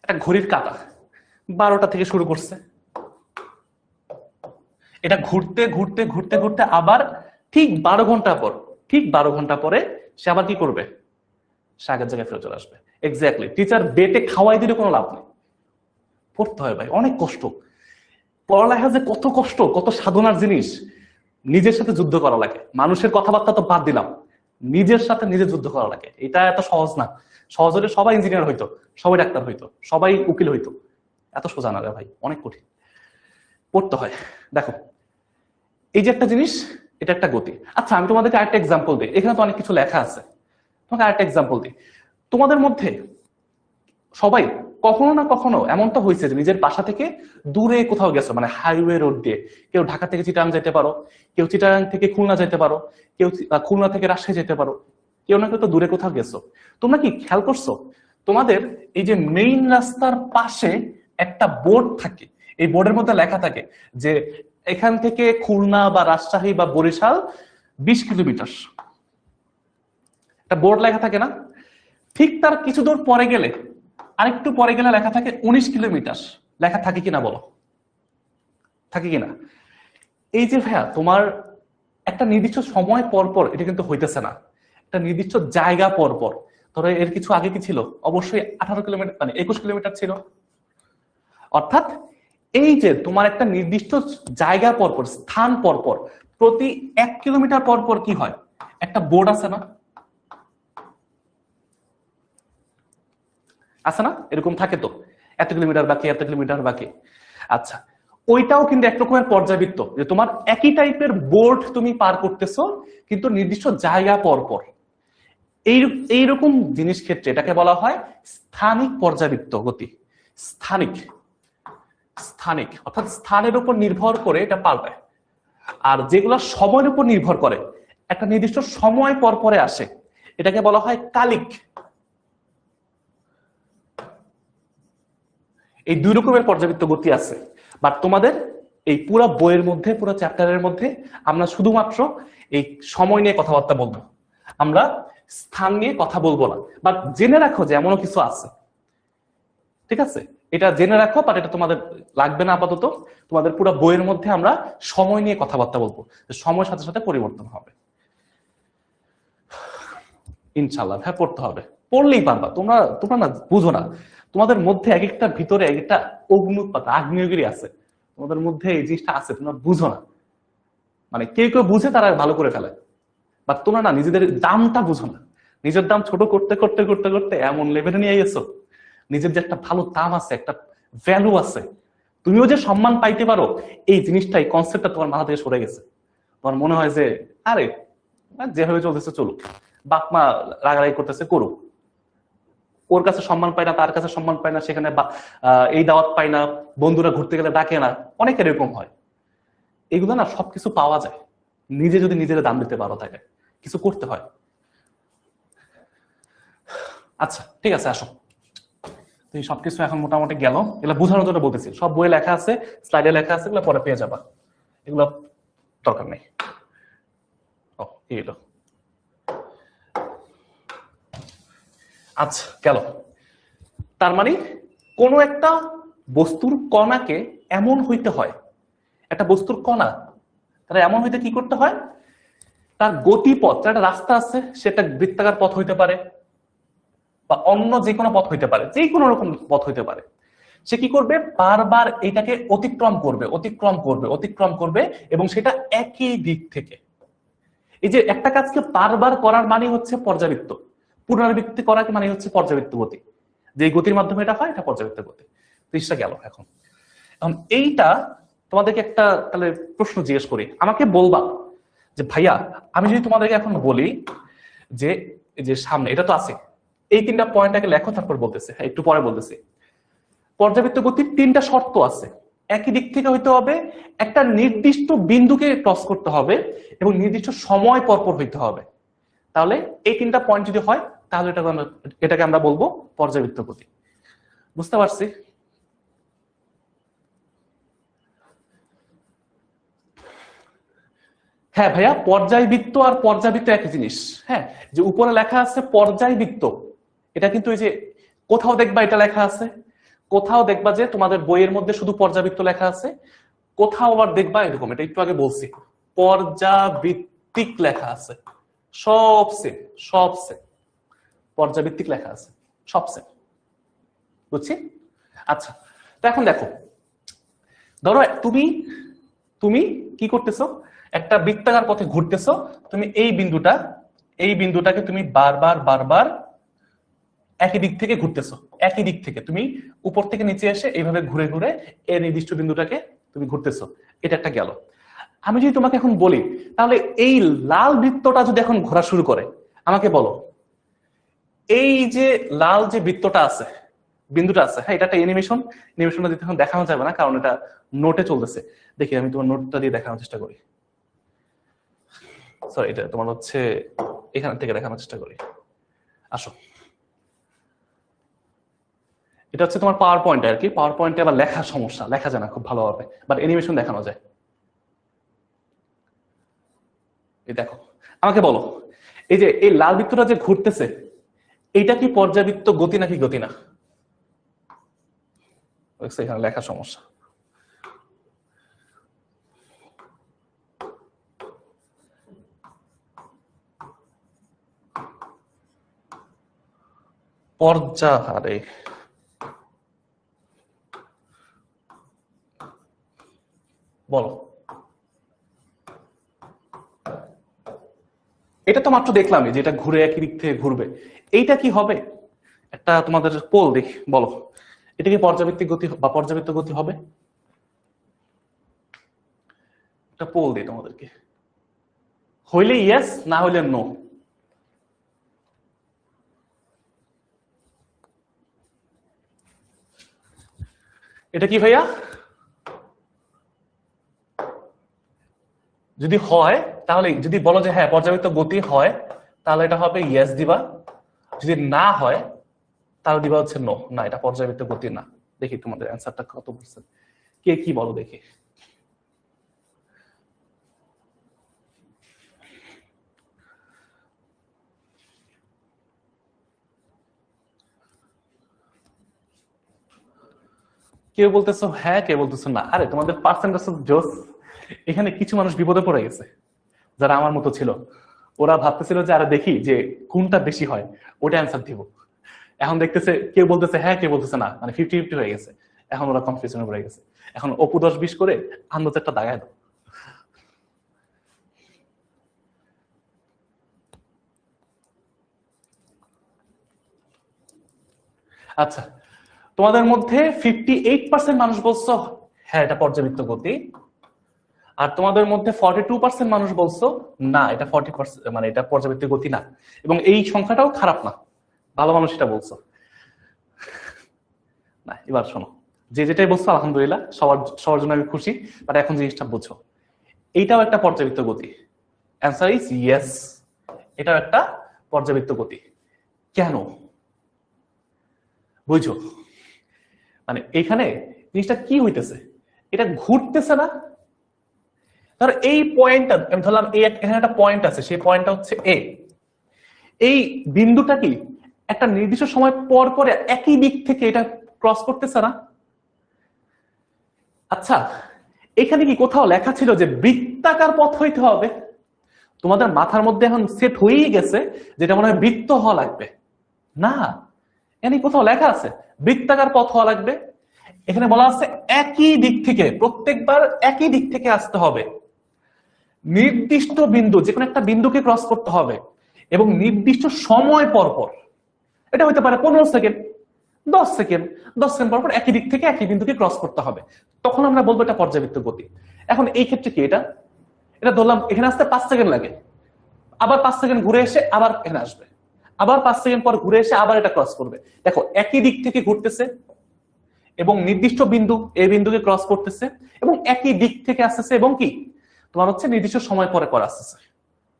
একটা ঘড়ির কাঁটা 12টা থেকে শুরু করছে, এটা ঘুরতে ঘুরতে ঘুরতে ঘুরতে আবার ঠিক 12 ঘন্টা পর, ঠিক 12 ঘন্টা পরে সে আবার কি করবে, সে আগের জায়গায় ফেরত চলে আসবে। এক্স্যাক্টলি, টিচার বেটে খাওয়াই দিলে কোনো লাভ নেই, পড়তে হয় ভাই, অনেক কষ্ট। পড়ালেখা যে কত কষ্ট, কত সাধনার জিনিস, নিজের সাথে যুদ্ধ করা লাগে, মানুষের কথাবার্তা তো বাদ দিলাম, নিজের সাথে নিজে যুদ্ধ করা লাগে, এটা এত সহজ না। সহজ হলে সবাই ইঞ্জিনিয়ার হইতো, সবাই ডাক্তার হইতো, সবাই উকিল হইতো, এত সোজা না রে ভাই, অনেক কঠিন, পড়তে হয়। দেখো এই যে একটা জিনিস, এটা একটা গতি। আচ্ছা আমি তোমাদেরকে আরেকটা এক্সাম্পল দিই, এখানে তো অনেক কিছু লেখা আছে, তোমাকে আরেকটা এক্সাম্পল দিই। তোমাদের মধ্যে সবাই কখনো না কখনো এমন তো হয়েছে যে নিজের বাসা থেকে দূরে কোথাও গেছো, মানে হাইওয়ে রোড দিয়ে, কেউ ঢাকা থেকে চিটাগাং যেতে পারো, কেউ চিটাগাং থেকে খুলনা যেতে পারো, কেউ খুলনা থেকে রাজশাহী যেতে পারো, কেউ না কেউ তো দূরে কোথাও গেছো। তোমরা কি খেয়াল করছো তোমাদের এই যে মেইন রাস্তার পাশে একটা বোর্ড থাকে, এই বোর্ডের মধ্যে লেখা থাকে যে এখান থেকে খুলনা বা রাজশাহী বা বরিশাল 20 কিলোমিটার, একটা বোর্ড লেখা থাকে না? ঠিক তার কিছু দূর পরে গেলে, আরেকটু পরে গেলে লেখা থাকে 19 কিলোমিটার, লেখা থাকে কিনা বলো? থাকে কিনা? এই যে ভাইয়া তোমার একটা নির্দিষ্ট সময় পর পর এটা কিন্তু হইতেছে না, একটা নির্দিষ্ট জায়গা পর পর। ধরো এর কিছু আগে কি ছিল? অবশ্যই 18 কিলোমিটার, মানে 21 কিলোমিটার ছিল। অর্থাৎ এই যে তোমার একটা নির্দিষ্ট জায়গা পর পর, স্থান পর পর, প্রতি 1 কিলোমিটার পর পর কি হয়? একটা বোর্ড আছে না? আছে না? এরকম থাকে তো, এত কিলোমিটার বাকি, এত কিলোমিটার বাকি। আচ্ছা, ওইটাও কিন্তু এক রকমের পর্যাবৃত্ত, যে তোমার একই টাইপের বোর্ড তুমি পার করতেছো কিন্তু নির্দিষ্ট জায়গা পর পর। এইরকম জিনিস ক্ষেত্রে এটাকে বলা হয় স্থানিক পর্যাবৃত্ত গতি। স্থানিক, স্থানিক অর্থাৎ স্থানের উপর নির্ভর করে এটা পাল্টায়। আর যেগুলো সময়ের উপর নির্ভর করে, একটা নির্দিষ্ট সময় পর পরে আসে, এটাকে বলা হয় কালিক। এই দুই রকমের পর্যাবৃত্ত গতি আছে। বাট তোমাদের এই পুরো বইয়ের মধ্যে, পুরো চ্যাপ্টারের মধ্যে আমরা শুধুমাত্র এই সময় নিয়ে কথাবার্তা বলবো, আমরা স্থান নিয়ে কথা বলবো না। বাট জেনে রাখো যে এমনও কিছু আছে, ঠিক আছে? এটা জেনে রাখো, বাট এটা তোমাদের লাগবে না আপাতত। তোমাদের পুরো বইয়ের মধ্যে আমরা সময় নিয়ে কথাবার্তা বলবো, সময়ের সাথে সাথে পরিবর্তন হবে ইনশাল্লাহ। হ্যাঁ, পড়তে হবে, পড়লেই পারবা। তোমরা তোমরা না বুঝো না, তোমাদের মধ্যে এক একটা ভিতরে এক একটা অগ্নুৎপাত, আগ্নেয়গিরি আছে, তোমাদের মধ্যে এই জিনিসটা আছে, তোমরা বুঝো না। মানে কেউ কেউ বুঝে, তারা ভালো করে ফেলে, বাট তোমরা না নিজেদের দামটা বুঝো না। নিজের দাম ছোট করতে করতে করতে করতে এমন লেভেলে নিয়ে গেছো, নিজের যে একটা ভালো দাম আছে, একটা ভ্যালু আছে, তুমিও যে সম্মান পাইতে পারো, এই জিনিসটাই, কনসেপ্টটা তোমার মাথা থেকে সরে গেছে। তোমার মনে হয় যে আরে যেভাবে চলতেছে চলুক, বাপ মা রাগারাগি করতেছে করুক, ওর কাছে সম্মান পায় না, তার কাছে সম্মান পায় না, সেখানে এই দাওয়াত পায় না, বন্ধুরা ঘুরতে গেলে ডাকে না, অনেকের এরকম হয়। এগুলো না সবকিছু পাওয়া যায় নিজে যদি নিজের দাম দিতে পারো, তাকে কিছু করতে হয়। আচ্ছা ঠিক আছে, আসো। তুমি সবকিছু এখন মোটামুটি গেল, এগুলো বোঝানোর জন্য বলতেছি, সব বইয়ে লেখা আছে, স্লাইডে লেখা আছে, এগুলো পরে পেয়ে যাবা, এগুলো দরকার নেই। ও এলো, আচ্ছা গেল। তার মানে কোনো একটা বস্তুর কণাকে এমন হইতে হয়, একটা বস্তুর কণা তারা এমন হইতে কি করতে হয়, তার গতিপথ, একটা রাস্তা আছে, সেটা বৃত্তাকার পথ হইতে পারে বা অন্য যে কোনো পথ হইতে পারে, যে কোনো রকম পথ হইতে পারে। সে কি করবে, বারবার এটাকে অতিক্রম করবে, অতিক্রম করবে, অতিক্রম করবে, এবং সেটা একই দিক থেকে। এই যে একটা কাজকে বারবার করার মানে হচ্ছে পর্যাবৃত্ত, পুনরাবৃত্তি করার মানে হচ্ছে পর্যাবৃত্ত গতি। যে গতির মাধ্যমে এটা হয়, এটা পর্যাবৃত্ত গতি। জিনিসটা গেল। এখন এখন এইটা তোমাদেরকে একটা তাহলে প্রশ্ন জিজ্ঞেস করি, আমাকে বলবা যে ভাইয়া, আমি যদি তোমাদেরকে এখন বলি যে এই যে সামনে এটা তো আছে, এই তিনটা পয়েন্টটাকে লেখো, তারপর বলতেছে, হ্যাঁ একটু পরে বলতেছি। পর্যাবৃত্ত গতির তিনটা শর্ত আছে, একই দিক থেকে হইতে হবে, একটা নির্দিষ্ট বিন্দুকে ক্রস করতে হবে, এবং নির্দিষ্ট সময় পরপর হইতে হবে। তাহলে এই তিনটা পয়েন্ট যদি হয়, তাহলে এটাকে আমরা বলবো পর্যাবৃত্ত গতি। বুঝতে পারছি? হ্যাঁ ভাইয়া, পর্যায়বৃত্ত আর পর্যাবৃত্ত একই জিনিস। হ্যাঁ, যে উপরে লেখা আছে পর্যায়বৃত্ত, এটা কিন্তু এই যে কোথাও দেখবা এটা লেখা আছে, কোথাও দেখবা যে তোমাদের বইয়ের মধ্যে শুধু পর্যাবৃত্ত লেখা আছে, কোথাও আবার দেখবা এরকম, এটা একটু আগে বলছি, পর্যাবৃত্তিক লেখা আছে। সব সেম, সব সেম, পর্যাবৃত্তিক লেখা আছে, সব সেম। বুঝছি? আচ্ছা, তো এখন দেখো, ধরো তুমি তুমি কি করতেছো, একটা বৃত্তাকার পথে ঘুরতেছো, তুমি এই বিন্দুটাকে তুমি বারবার বারবার একই দিক থেকে ঘুরতেছো, একই দিক থেকে তুমি উপর থেকে নিচে এসে এইভাবে ঘুরে ঘুরে এই নির্দিষ্ট বিন্দুটাকে তুমি ঘুরতেছো। এটা একটা গেল। আমি যদি তোমাকে এখন বলি, তাহলে এই লাল বৃত্তটা যদি এখন ঘোরা শুরু করে, আমাকে বলো, এই যে লাল যে বৃত্তটা আছে, বিন্দুটা আছে, হ্যাঁ এটা একটা অ্যানিমেশন, অ্যানিমেশনটা দিতে এখন দেখানো যাবে না, কারণ এটা নোটে চলতেছে। দেখি আমি তোমার নোটটা দিয়ে দেখানোর চেষ্টা করি। সরি, এটা তোমার হচ্ছে এখান থেকে দেখানোর চেষ্টা করি। আসো, এটা হচ্ছে তোমার পাওয়ার পয়েন্ট আর কি। পাওয়ার পয়েন্টে আবার লেখার সমস্যা, লেখা যায় না খুব ভালোভাবে, বাট অ্যানিমেশন দেখানো যায়। এই দেখো, আমাকে বলো, এই যে এই লাল বৃত্তটা যে ঘুরতেছে, এইটা কি পর্যাবৃত্ত গতি নাকি গতি না? এখানে লেখার সমস্যা। পর্যাহারে বলো। এটা তো মাত্র দেখলামই যে এটা ঘুরে একই দিক থেকে ঘুরবে। এইটা কি হবে? একটা তোমাদের পোল দেখি, বলো এটা কি পর্যাবৃত্তিক গতি বা পর্যাবৃত্ত গতি হবে? একটা পোল দিই তোমাদেরকে, হইলে ইয়েস, না হইলে নো। এটা কি ভাইয়া? যদি হয় তাহলে, যদি বলো যে হ্যাঁ পর্যাবৃত্ত গতি হয়, তাহলে এটা হবে ইয়েস দিবা। যদি না হয় তাহলে দিবা হচ্ছে নো, না এটা পর্যাবৃত্ত গতি না। দেখি তোমাদের অ্যান্সারটা কত পার্সেন্ট, কে কি বলো দেখি। কেউ বলতেছো হ্যাঁ, কেউ বলতেছো না। আরে তোমাদের পার্সেন্টেজ জোস। এখানে কিছু মানুষ বিপদে পড়ে গেছে যারা আমার মতো ছিল। ওরা ভাবতেছিল যে আরে দেখি যে কোনটা বেশি হয়, ওটা অ্যান্সার দিব। এখন দেখতেছে কেউ বলতেছে হ্যাঁ, কেউ বলতেছে না, মানে 50-50 হয়ে গেছে। এখন ওরা কনফিউশনে পড়ে গেছে। এখন অপু 10-20 করে আন্দাজ একটা দাগায় দাও। আচ্ছা, তোমাদের মধ্যে 58% মানুষ বলছো হ্যাঁ এটা পর্যাবৃত্ত গতি, আর তোমাদের মধ্যে 42% মানুষ বলছো না এটা 40%, মানে এটা পর্যাবৃত্ত গতি না। এবং এই সংখ্যাটাও খারাপ না, ভালো মানুষ এটা বলছো। না এবার শোনো, যে যেটাই বলছো আলহামদুলিল্লাহ, সবার সবার জন্য আমি খুশি। বাট এখন জিনিসটা বুঝো, এইটাও একটা পর্যাবৃত্ত গতি। অ্যান্সার ইজ ইয়েস, এটাও একটা পর্যাবৃত্ত গতি। কেন বুঝো? মানে এখানে জিনিসটা কি হইতেছে, এটা ঘুরতেছে না। ধর এই পয়েন্টটা আমি ধরলাম, এখানে একটা পয়েন্ট আছে, সেই পয়েন্টটা হচ্ছে এ। এই বিন্দুটা কি একটা নির্দিষ্ট সময় পর পরে একই দিক থেকে এটা ক্রস করতেছে না? আচ্ছা, এখানে কি কোথাও লেখা ছিল যে বৃত্তাকার পথ হইতে হবে? তোমাদের মাথার মধ্যে এখন সেট হয়েই গেছে যেটা মনে হয় বৃত্ত হওয়া লাগবে। না, এখানে কোথাও লেখা আছে বৃত্তাকার পথ হওয়া লাগবে? এখানে বলা আছে একই দিক থেকে, প্রত্যেকবার একই দিক থেকে আসতে হবে, নির্দিষ্ট বিন্দু, যে কোনো একটা বিন্দুকে ক্রস করতে হবে এবং নির্দিষ্ট সময় পর পর। এটা হতে পারে 15 সেকেন্ড, 10 সেকেন্ড, 10 সেকেন্ড পর পর একই দিক থেকে একই বিন্দুকে ক্রস করতে হবে। তখন আমরা বলবো এটা পর্যাবৃত্ত গতি। এখন এই ক্ষেত্রে কি, এটা এটা ধরলাম এখানে আসতে 5 সেকেন্ড লাগে, আবার 5 সেকেন্ড ঘুরে এসে আবার এখানে আসবে, আবার 5 সেকেন্ড পর ঘুরে এসে আবার এটা ক্রস করবে। দেখো একই দিক থেকে ঘুরতেছে এবং নির্দিষ্ট বিন্দু, এই বিন্দুকে ক্রস করতেছে এবং একই দিক থেকে আসতেছে এবং কি তোমার হচ্ছে নির্দিষ্ট সময় পরে পর আসতেছে,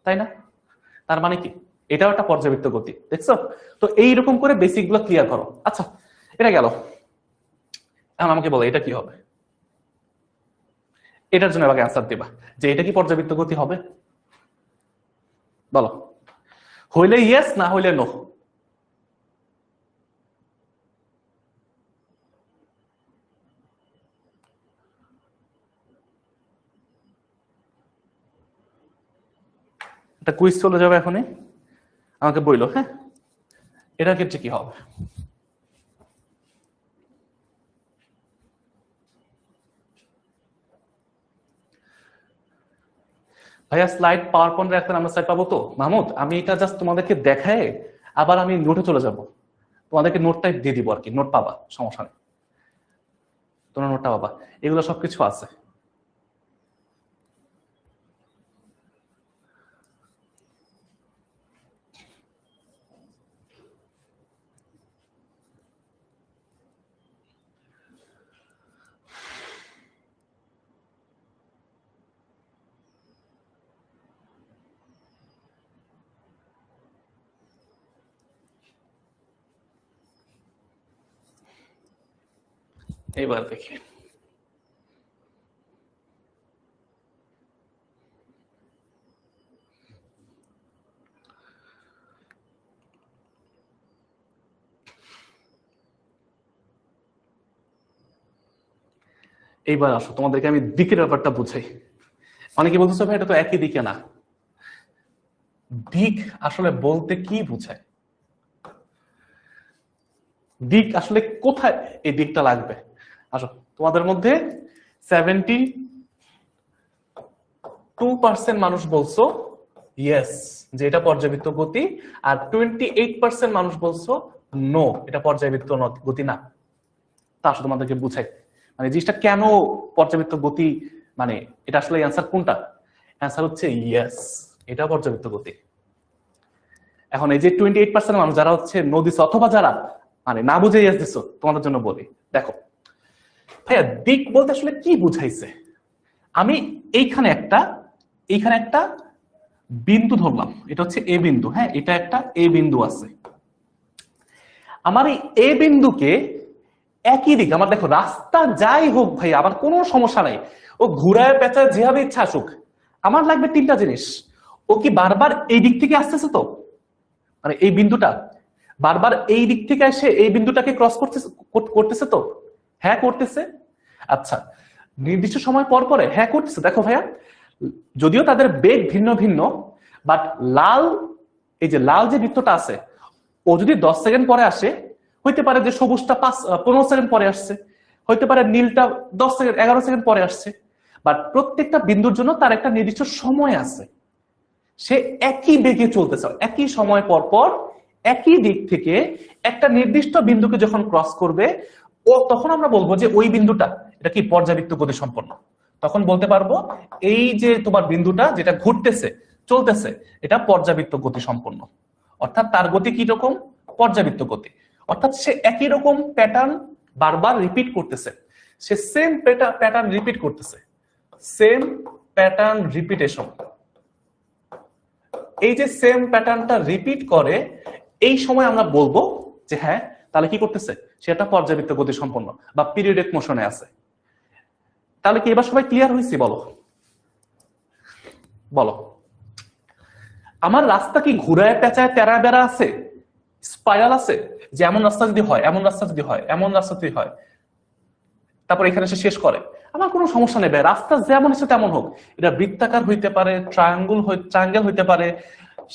তাই না? তার মানে কি এটাও একটা পর্যাবৃত্ত গতি, দেখছো? তো এইরকম করে বেসিক গুলো ক্লিয়ার করো। আচ্ছা, এটা গেল। এখন আমাকে বলো এটা কি হবে? এটার জন্য আমাকে অ্যান্সার দিবা যে এটা কি পর্যাবৃত্ত গতি হবে, বলো। হইলে ইয়েস, না হইলে নো। একটা কুইজ চলে যাবে এখনই, আমাকে বইলো হ্যাঁ এটার ক্ষেত্রে কি হবে। ভাইয়া স্লাইড পাওয়ার পয়েন্ট রাখতেন, আমরা স্লাইড পাবো তো? মাহমুদ আমি এটা জাস্ট তোমাদেরকে দেখায় আবার আমি নোটে চলে যাব, তোমাদেরকে নোটটাই দিয়ে দিব আর কি, নোট পাবা, সমস্যা নেই, তোমরা নোটটা পাবা, এগুলো সবকিছু আছে। এইবার দেখি, এইবার আসো তোমাদেরকে আমি দিকের ব্যাপারটা বুঝাই। অনেকে বলতেছো ভাই এটা তো একই দিকে না। দিক আসলে বলতে কি বুঝায়? দিক আসলে কোথায় এই দিকটা লাগবে? আসো, তোমাদের মধ্যে 72% মানুষ বলছো ইয়েস যে এটা পর্যাবৃত্ত গতি, আর 28% মানুষ বলছো নো এটা পর্যাবৃত্ত গতি না। তা আসলে তোমাদেরকে বুঝাই মানে জিনিসটা কেন পর্যাবৃত্ত গতি, মানে এটা আসলে অ্যান্সার কোনটা? অ্যান্সার হচ্ছে ইয়েস, এটা পর্যাবৃত্ত গতি। এখন এই যে 28% মানুষ যারা হচ্ছে নো দিছো অথবা যারা মানে না বুঝে ইয়েস দিছো, তোমাদের জন্য বলি দেখো ভাইয়া দিক বলতে আসলে কি বুঝাইছে। আমি এইখানে একটা বিন্দু ধরলাম, এটা হচ্ছে এ বিন্দু, হ্যাঁ এটা একটা এ বিন্দু আছে। আমার এই এ বিন্দুকে একই দিক, আমার দেখো রাস্তা যাই হোক ভাই আমার কোনো সমস্যা নাই, ও ঘুরায় পেঁচায় যেভাবে ইচ্ছা আসুক, আমার লাগবে তিনটা জিনিস। ও কি বারবার এই দিক থেকে আসতেছে, তো মানে এই বিন্দুটা বারবার এই দিক থেকে এসে এই বিন্দুটাকে ক্রস করতেছে তো? হ্যাঁ করতেছে। আচ্ছা, নির্দিষ্ট সময় পর পরে? হ্যাঁ করতেছে। দেখো ভাইয়া, যদিও তাদের বেগ ভিন্ন ভিন্ন, বাট লাল, এই যে লাল যে বৃত্তটা আছে, ও যদি 10 সেকেন্ড পরে আসে, হইতে পারে যে সবুজটা 15 সেকেন্ড পরে আসছে, হইতে পারে নীলটা 10 সেকেন্ড 11 সেকেন্ড পরে আসছে, বাট প্রত্যেকটা বিন্দুর জন্য তার একটা নির্দিষ্ট সময় আছে। সে একই বেগে চলতেছে, একই সময় পর পর একই দিক থেকে একটা নির্দিষ্ট বিন্দুকে যখন ক্রস করবে, ও তখন আমরা বলবো যে ওই বিন্দুটা এটা কি পর্যাবৃত্ত গতি সম্পন্ন। তখন বলতে পারবো এই যে তোমার বিন্দুটা যেটা ঘুরতেছে চলতেছে এটা পর্যাবৃত্ত গতি সম্পন্ন। অর্থাৎ তার গতি কি রকম? পর্যাবৃত্ত গতি। অর্থাৎ সে একই রকম প্যাটার্ন বারবার রিপিট করতেছে, সে সেম প্যাটার্ন রিপিট করতেছে, সেম প্যাটার্ন রিপিটেশন। এই যে সেম প্যাটার্নটা রিপিট করে, এই সময় আমরা বলবো যে হ্যাঁ তাহলে কি করতেছে, সেটা পর্যাবৃত্ত গতি সম্পন্ন বা পিরিয়ডিক মোশনে আছে। তাহলে কি এবার সবাই ক্লিয়ার হয়েছে? বলো বলো। আমার রাস্তা কি ঘুরায় পেঁচায় তেরা বেড়া আছে, স্পাইরাল আছে, যে এমন রাস্তা যদি হয়, এমন রাস্তা যদি হয়, এমন রাস্তা যদি হয়, তারপর এখানে সে শেষ করে, আমার কোনো সমস্যা নেই, রাস্তা যেমন ইচ্ছে তেমন হোক। এটা বৃত্তাকার হইতে পারে, ট্রায়াঙ্গেল হইতে পারে,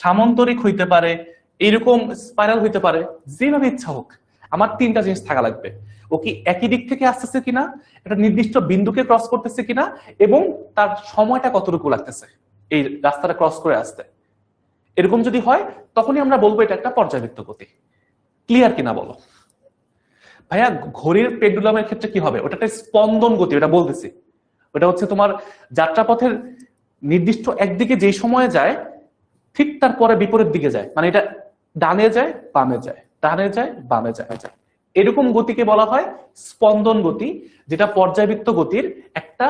সামান্তরিক হইতে পারে, এইরকম স্পাইরাল হইতে পারে, যেভাবে ইচ্ছা হোক, আমার তিনটা জিনিস থাকা লাগবে। ও কি একই দিক থেকে আসতেছে কিনা, একটা নির্দিষ্ট বিন্দুকে ক্রস করতেছে কিনা, এবং তার সময়টা কতটুকু লাগতেছে এই রাস্তাটা ক্রস করে আসতে। এরকম যদি হয় তখনই আমরা বলবো এটা একটা পর্যাবৃত্ত গতি। ক্লিয়ার কিনা বলো ভাইয়া? ঘড়ির পেন্ডুলামের ক্ষেত্রে কি হবে? ওটা একটা স্পন্দন গতি, ওটা বলতেছি। ওটা হচ্ছে তোমার যাত্রাপথের নির্দিষ্ট একদিকে যেই সময়ে যায়, ঠিক তারপরে বিপরীত দিকে যায়, মানে এটা ডানে যায় বামে যায়, ডানে যায় বামে যায়। এরকম গতিকে বলা হয় স্পন্দন গতি, যেটা পর্যাবৃত্ত গতির একটা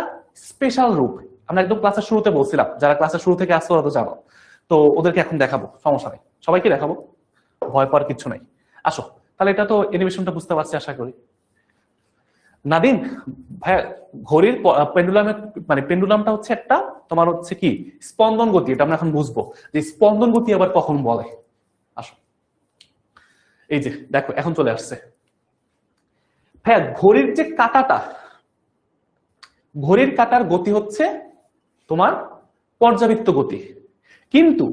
স্পেশাল রূপ। আমরা একদম ক্লাসের শুরুতে বলছিলাম, যারা ক্লাসের শুরু থেকে আসতো ওরা তো জানো। তো ওদেরকে এখন দেখাবো, সমস্যা নেই, সবাইকে দেখাবো, ভয় পাওয়ার কিছু নাই। আসো, তাহলে এটা তো অ্যানিমেশনটা বুঝতে পারছি আশা করি। নাদিম ভাইয়া, ঘড়ির পেন্ডুলামের মানে পেন্ডুলামটা হচ্ছে একটা তোমার হচ্ছে কি স্পন্দন গতি, এটা আমরা এখন বুঝবো যে স্পন্দন গতি আবার কখন বলে। আসো, এই যে দেখো এখন চলে আসছে ভাইয়া, ঘড়ির যে কাঁটাটা, ঘড়ির কাঁটার গতি হচ্ছে তোমার পর্যাবৃত্ত গতি, কিন্তু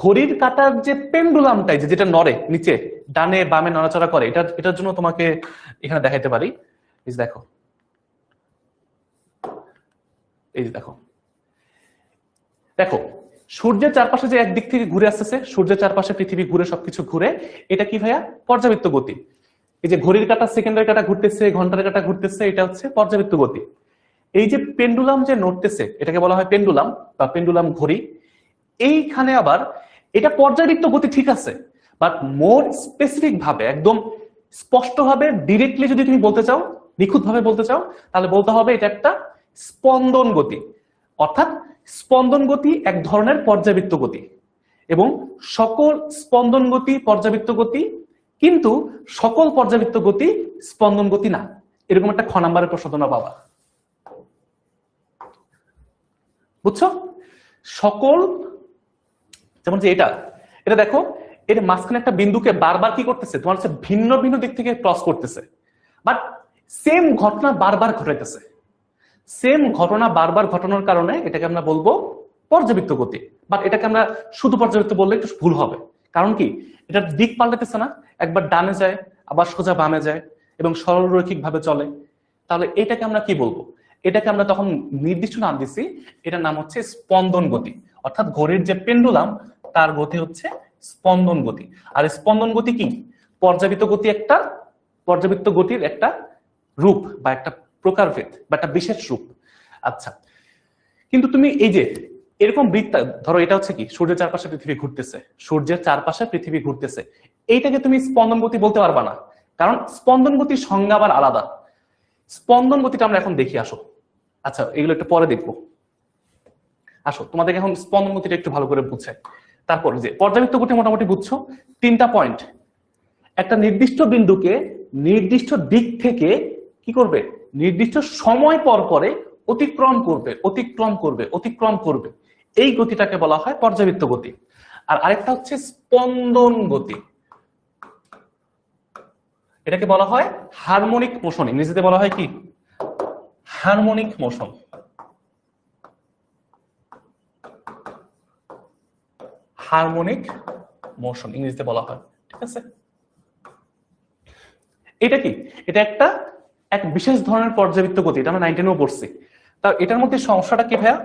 ঘড়ির কাঁটার যে পেন্ডুলামটাই যেটা নড়ে নিচে ডানে বামে নড়াচড়া করে, এটার জন্য তোমাকে এখানে দেখাইতে পারি। এই যে দেখো, এই যে দেখো দেখো সূর্যের চারপাশে যে একদিক থেকে ঘুরে আসতেছে, সূর্যের চারপাশে পৃথিবী ঘুরে, সবকিছু ঘুরে, এটা কি ভাইয়া? পর্যাবৃত্ত গতি। এই যে ঘড়ির কাঁটা, সেকেন্ডের কাঁটা ঘুরতেছে, ঘন্টার কাঁটা ঘুরতেছে, এটা হচ্ছে পর্যাবৃত্ত গতি। এই যে পেন্ডুলাম যে নড়তেছে, এটাকে বলা হয় পেন্ডুলাম বা পেন্ডুলাম ঘড়ি। এইখানে আবার এটা পর্যাবৃত্ত গতি ঠিক আছে, বাট মোর স্পেসিফিক ভাবে, একদম স্পষ্ট ভাবে, ডিরেক্টলি যদি তুমি বলতে চাও, নিখুঁত ভাবে বলতে চাও, তাহলে বলতে হবে এটা একটা স্পন্দন গতি। অর্থাৎ স্পন্দন গতি এক ধরনের পর্যাবৃত্ত গতি, এবং সকল স্পন্দন গতি পর্যাবৃত্ত গতি, কিন্তু সকল পর্যাবৃত্ত গতি স্পন্দন গতি না। এরকম একটা খ নাম্বারের প্রশ্ন তোমরা পাবা, বুঝছো? সকল, যেমন যে এটা এটা দেখো, এর মাঝখানে একটা বিন্দুকে বারবার কি করতেছে, তোমার হচ্ছে ভিন্ন ভিন্ন দিক থেকে ক্রস করতেছে, বাট সেম ঘটনা বারবার ঘটাইতেছে। সেম ঘটনা বারবার ঘটানোর কারণে এটাকে আমরা বলবো পর্যাবৃত্ত গতি। বাট এটাকে আমরা শুধু পর্যাবৃত্ত বললে একটু ভুল হবে, কারণ কি, এটা দিক পাল্টাতেছে না, একবার ডানে যায় আবার সোজা বামে যায় এবং সরলরৈখিক ভাবে চলে, তাহলে এটাকে আমরা কি বলবো? এটাকে আমরা তখন নির্দিষ্ট নাম দিছি, এটার নাম হচ্ছে স্পন্দন গতি। অর্থাৎ ঘড়ির যে পেন্ডুলাম তার গতি হচ্ছে স্পন্দন গতি। আর স্পন্দন গতি কি? পর্যাবৃত্ত গতির একটা রূপ বা একটা প্রকারভেদ বা একটা বিশেষ রূপ। আচ্ছা, কিন্তু তুমি এই যে এরকম বৃত্তা, ধরো এটা হচ্ছে কি সূর্যের চারপাশে পৃথিবী ঘুরতেছে, সূর্যের চারপাশে পৃথিবী ঘুরতেছে, এইটাকে তুমি স্পন্দন গতি বলতে পারবা না, কারণ স্পন্দন গতির সংজ্ঞা আবার আলাদা। স্পন্দন গতিটা আমরা এখন দেখি, আসো। আচ্ছা, এগুলো একটু পরে দেখবো, আসো তোমাদেরকে এখন স্পন্দন গতিটা একটু ভালো করে বুঝে। তারপর যে পর্যাবৃত্ত গতি মোটামুটি বুঝছো, 3টা পয়েন্ট। একটা নির্দিষ্ট বিন্দুকে নির্দিষ্ট দিক থেকে কি করবে? নির্দিষ্ট সময় পর পরে অতিক্রম করবে, এই গতিটাকে বলা হয় পর্যাবৃত্ত গতি। আর আরেকটা হচ্ছে স্পন্দন গতি, এটাকে বলা হয় হারমোনিক মোশন। ইংরেজিতে বলা হয় কি? Harmonic motion. হারমোনিক মোশন ইংরেজিতে বলা হয়, ঠিক আছে? এটা কি? এটা এক বিশেষ ধরনের পর্যাবৃত্ত গতি, এটা আমরা 9-10 পড়ছি। তা এটার মধ্যে সমস্যাটা কি ভাইয়া?